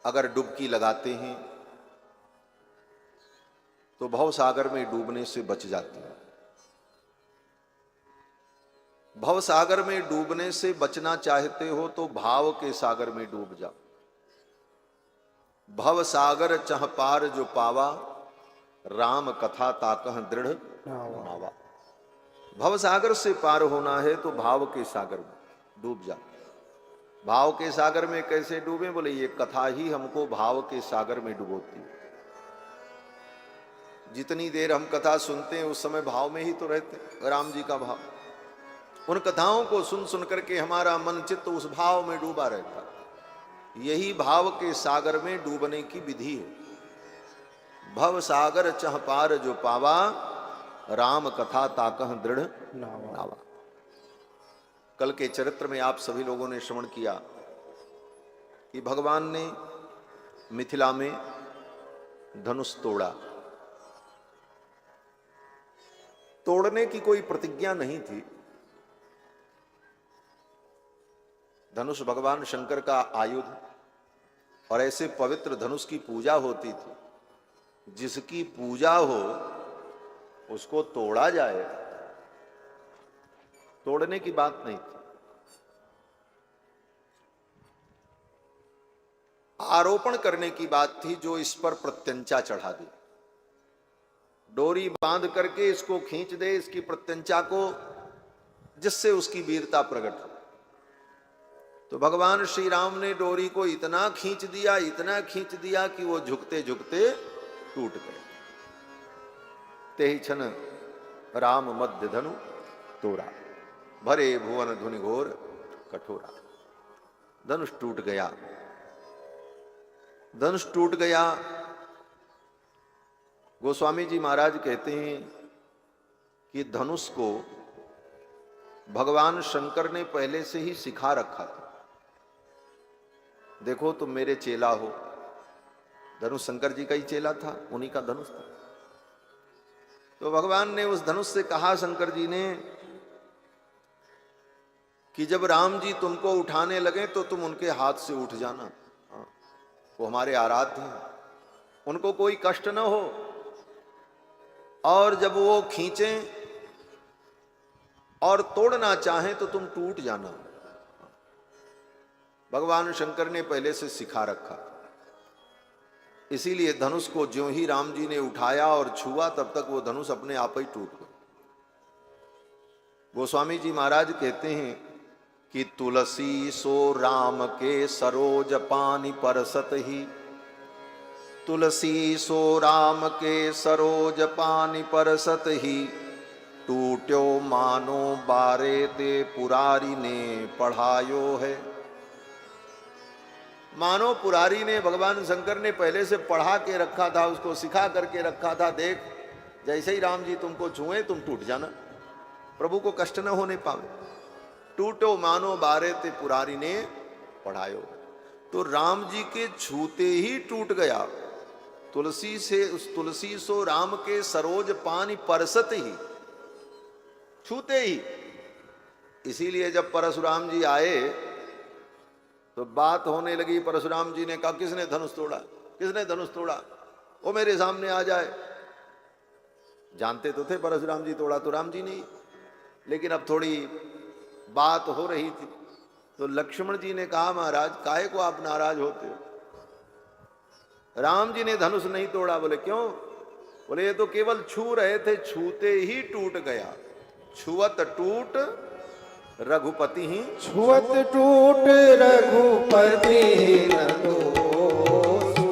अगर डुबकी लगाते हैं तो भव सागर में डूबने से बच जाते हैं। भव सागर में डूबने से बचना चाहते हो तो भाव के सागर में डूब जाओ। भव सागर चह पार जो पावा, राम कथा ताकह दृढ़ नावा। भव सागर से पार होना है तो भाव के सागर में डूब जा। भाव के सागर में कैसे डूबे? बोले ये कथा ही हमको भाव के सागर में डुबोती है। जितनी देर हम कथा सुनते हैं उस समय भाव में ही तो रहते, राम जी का भाव। उन कथाओं को सुन सुन करके हमारा मन चित्त उस भाव में डूबा रहता है। यही भाव के सागर में डूबने की विधि है। भव सागर चह पार जो पावा, राम कथा ताकह दृढ़ नावा। कल के चरित्र में आप सभी लोगों ने श्रवण किया कि भगवान ने मिथिला में धनुष तोड़ा। तोड़ने की कोई प्रतिज्ञा नहीं थी। धनुष भगवान शंकर का आयुध, और ऐसे पवित्र धनुष की पूजा होती थी। जिसकी पूजा हो उसको तोड़ा जाए, तोड़ने की बात नहीं थी। आरोपण करने की बात थी, जो इस पर प्रत्यंचा चढ़ा दे, डोरी बांध करके इसको खींच दे, इसकी प्रत्यंचा को, जिससे उसकी वीरता प्रकट हो। तो भगवान श्री राम ने डोरी को इतना खींच दिया, इतना खींच दिया कि वो झुकते झुकते टूट गए। तेहि क्षण राम मध्य धनु तोड़ा, भरे भुवन धुनि घोर कठोरा। धनुष टूट गया, धनुष टूट गया। गोस्वामी जी महाराज कहते हैं कि धनुष को भगवान शंकर ने पहले से ही सिखा रखा था। देखो तुम मेरे चेला हो। धनुष शंकर जी का ही चेला था, उन्हीं का धनुष था। तो भगवान ने उस धनुष से कहा, शंकर जी ने, कि जब राम जी तुमको उठाने लगे तो तुम उनके हाथ से उठ जाना। वो हमारे आराध्य हैं, उनको कोई कष्ट न हो। और जब वो खींचें और तोड़ना चाहें तो तुम टूट जाना। भगवान शंकर ने पहले से सिखा रखा। इसीलिए धनुष को ज्यों ही राम जी ने उठाया और छुआ, तब तक वो धनुष अपने आप ही टूट गया। गोस्वामी जी महाराज कहते हैं कि तुलसी सो राम के सरोज पानी परसत ही, तुलसी सो राम के सरोज पानी परसत ही, टूट्यो मानो बारे ते पुरारी ने पढ़ायो है। मानो पुरारी ने, भगवान शंकर ने पहले से पढ़ा के रखा था, उसको सिखा करके रखा था, देख जैसे ही राम जी तुमको छुए तुम टूट जाना, प्रभु को कष्ट न होने पावे। टूटो मानो बारे ते पुरारी ने पढ़ायो। तो राम जी के छूते ही टूट गया। तुलसी से, उस तुलसी सो राम के सरोज पानी परसत ही, छूते ही। इसीलिए जब परशुराम जी आए तो बात होने लगी। परशुराम जी ने कहा, किसने धनुष तोड़ा, किसने धनुष तोड़ा, वो मेरे सामने आ जाए। जानते तो थे परशुराम जी तोड़ा तो राम जी नहीं, लेकिन अब थोड़ी बात हो रही थी तो लक्ष्मण जी ने कहा, महाराज काहे को आप नाराज होते हो, राम जी ने धनुष नहीं तोड़ा। बोले क्यों? बोले ये तो केवल छू रहे थे, छूते ही टूट गया। छुअत टूट रघुपति ही, छुअत टूट रघुपति न दोषु,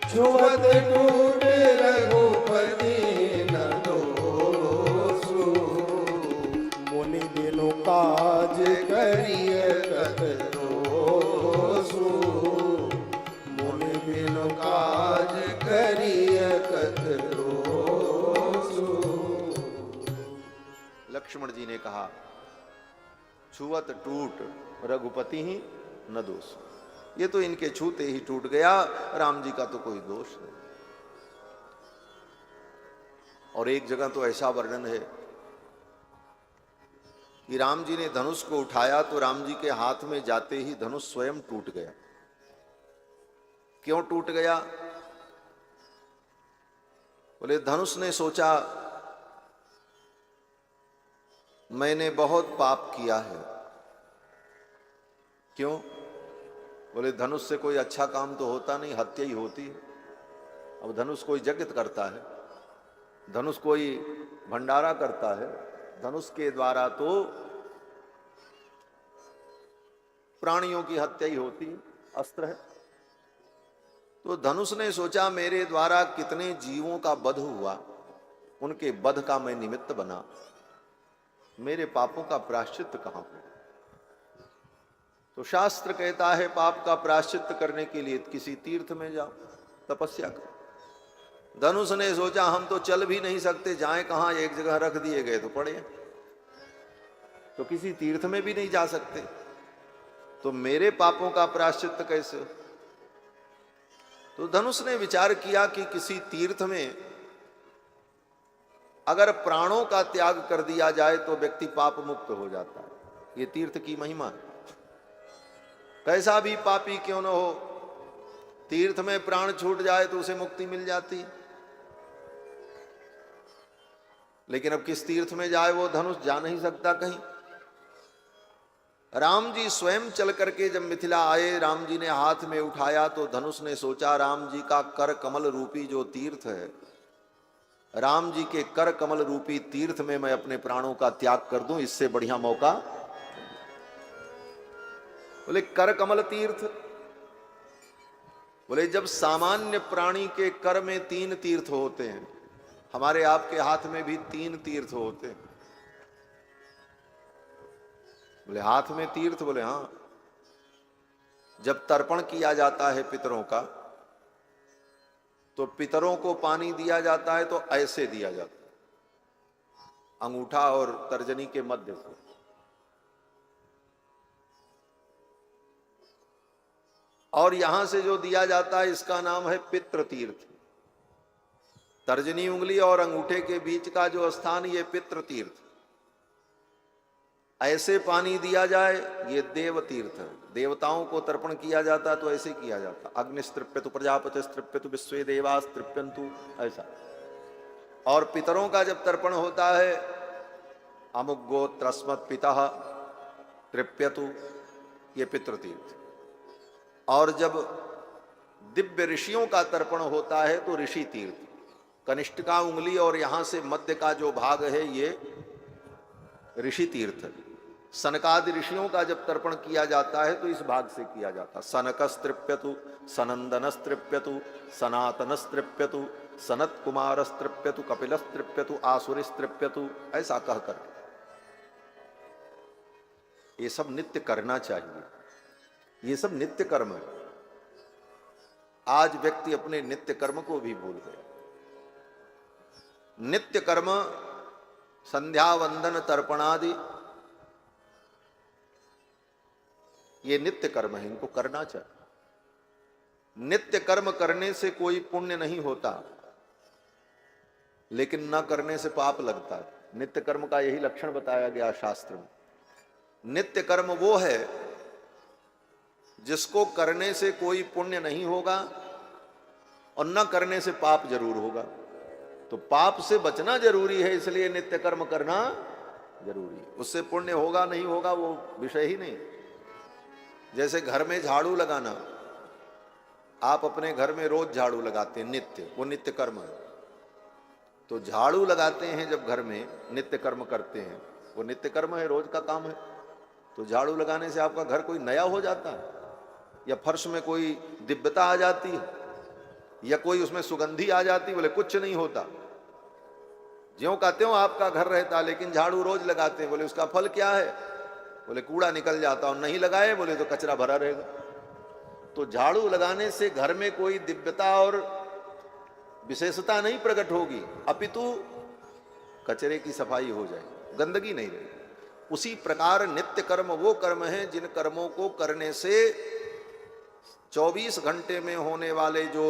छुअत टूट रघुपति न दोषु, मुनि बिनु काज करिय कत दोषु, मुनि बिनु काज करिय कत दोषु। लक्ष्मण जी ने कहा, छुअत टूट रघुपति ही न दोष। ये तो इनके छूते ही टूट गया, राम जी का तो कोई दोष नहीं। और एक जगह तो ऐसा वर्णन है कि राम जी ने धनुष को उठाया तो राम जी के हाथ में जाते ही धनुष स्वयं टूट गया। क्यों टूट गया? बोले धनुष ने सोचा मैंने बहुत पाप किया है। क्यों? बोले धनुष से कोई अच्छा काम तो होता नहीं, हत्या ही होती है। अब धनुष कोई यज्ञ करता है, धनुष कोई भंडारा करता है, धनुष के द्वारा तो प्राणियों की हत्या ही होती है, अस्त्र है। तो धनुष ने सोचा मेरे द्वारा कितने जीवों का वध हुआ, उनके वध का मैं निमित्त बना, मेरे पापों का प्रायश्चित कहां हो? तो शास्त्र कहता है पाप का प्रायश्चित करने के लिए किसी तीर्थ में जाओ, तपस्या करो। धनुष ने सोचा हम तो चल भी नहीं सकते, जाएं कहां, एक जगह रख दिए गए तो पड़े, तो किसी तीर्थ में भी नहीं जा सकते, तो मेरे पापों का प्रायश्चित कैसे? तो धनुष ने विचार किया कि किसी तीर्थ में अगर प्राणों का त्याग कर दिया जाए तो व्यक्ति पाप मुक्त हो जाता है। ये तीर्थ की महिमा है। कैसा भी पापी क्यों न हो, तीर्थ में प्राण छूट जाए तो उसे मुक्ति मिल जाती। लेकिन अब किस तीर्थ में जाए वो धनुष, जा नहीं सकता कहीं। राम जी स्वयं चल करके जब मिथिला आए, राम जी ने हाथ में उठाया तो धनुष ने सोचा राम जी का कर कमल रूपी जो तीर्थ है, राम जी के कर कमल रूपी तीर्थ में मैं अपने प्राणों का त्याग कर दूं, इससे बढ़िया मौका। बोले कर कमल तीर्थ? बोले जब सामान्य प्राणी के कर में 3 तीर्थ होते हैं, हमारे आपके हाथ में भी 3 तीर्थ होते हैं। बोले हाथ में तीर्थ? बोले हाँ। जब तर्पण किया जाता है पितरों का, तो पितरों को पानी दिया जाता है तो ऐसे दिया जाता है, अंगूठा और तर्जनी के मध्य से। और यहां से जो दिया जाता है इसका नाम है पितृ तीर्थ। तर्जनी उंगली और अंगूठे के बीच का जो स्थान, ये पितृ तीर्थ। ऐसे पानी दिया जाए ये देव तीर्थ है। देवताओं को तर्पण किया जाता तो ऐसे किया जाता, अग्निस्तृप्यतु प्रजापतिस्तृप्यतु विश्वे देवास्तृप्यन्तु, ऐसा। और पितरों का जब तर्पण होता है, अमुक गोत्रस्मत् पितः तृप्यतु, ये पितृतीर्थ। और जब दिव्य ऋषियों का तर्पण होता है तो ऋषि तीर्थ। कनिष्ठिका उंगली और यहां से मध्य का जो भाग है ये ऋषि तीर्थ। सनकादि ऋषियों का जब तर्पण किया जाता है तो इस भाग से किया जाता है। सनकस्तृप्यतु, सनंदनस्तृप्यतु, सनातनस्तृप्यतु, सनत कुमारस्तृप्यतु, कपिलस्तृप्यतु, आसुरिस्तृप्यतु, ऐसा कहकर ये सब नित्य करना चाहिए। ये सब नित्य कर्म है। आज व्यक्ति अपने नित्य कर्म को भी भूल गए। नित्य कर्म संध्या वंदन तर्पणादि ये नित्य कर्म है, इनको करना चाहिए। नित्य कर्म करने से कोई पुण्य नहीं होता, लेकिन न करने से पाप लगता है। नित्य कर्म का यही लक्षण बताया गया शास्त्र में। नित्य कर्म वो है जिसको करने से कोई पुण्य नहीं होगा और न करने से पाप जरूर होगा। तो पाप से बचना जरूरी है, इसलिए नित्य कर्म करना जरूरी है। उससे पुण्य होगा नहीं होगा वो विषय ही नहीं। जैसे घर में झाड़ू लगाना, आप अपने घर में रोज झाड़ू लगाते हैं नित्य, वो नित्य कर्म है। तो झाड़ू लगाते हैं जब घर में, नित्य कर्म करते हैं, वो नित्य कर्म है, रोज का काम है। तो झाड़ू लगाने से आपका घर कोई नया हो जाता है, या फर्श में कोई दिव्यता आ जाती है, या कोई उसमें सुगंधी आ जाती है? बोले कुछ नहीं होता, ज्यों का त्यों आपका घर रहता। लेकिन झाड़ू रोज लगाते हैं, बोले उसका फल क्या है? बोले कूड़ा निकल जाता। और नहीं लगाए बोले तो कचरा भरा रहेगा। तो झाड़ू लगाने से घर में कोई दिव्यता और विशेषता नहीं प्रकट होगी, अपितु कचरे की सफाई हो जाएगी, गंदगी नहीं रहेगी। उसी प्रकार नित्य कर्म वो कर्म है जिन कर्मों को करने से 24 घंटे में होने वाले जो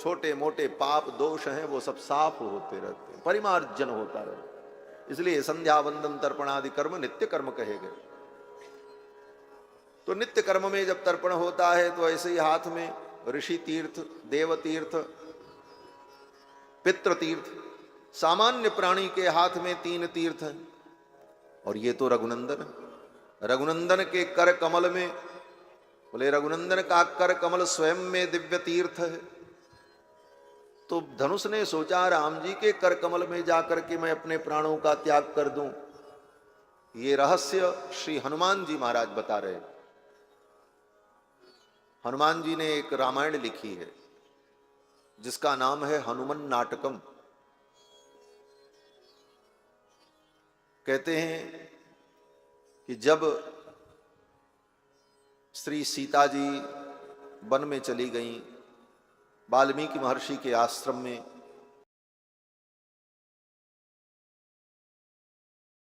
छोटे मोटे पाप दोष हैं वो सब साफ होते रहते हैं, परिमार्जन होता रहता। इसलिए संध्या वंदन तर्पण आदि कर्म नित्य कर्म कहे गए। तो नित्य कर्म में जब तर्पण होता है तो ऐसे ही हाथ में ऋषि तीर्थ, देव तीर्थ, पितृ तीर्थ, सामान्य प्राणी के हाथ में 3 तीर्थ हैं। और ये तो रघुनंदन, रघुनंदन के कर कमल में, बोले रघुनंदन का कर कमल स्वयं में दिव्य तीर्थ है। तो धनुष ने सोचा राम जी के कर कमल में जाकर के मैं अपने प्राणों का त्याग कर दूं। ये रहस्य श्री हनुमान जी महाराज बता रहे। हनुमान जी ने एक रामायण लिखी है जिसका नाम है हनुमान नाटकम। कहते हैं कि जब श्री सीता जी वन में चली गईं, वाल्मीकि महर्षि के आश्रम में,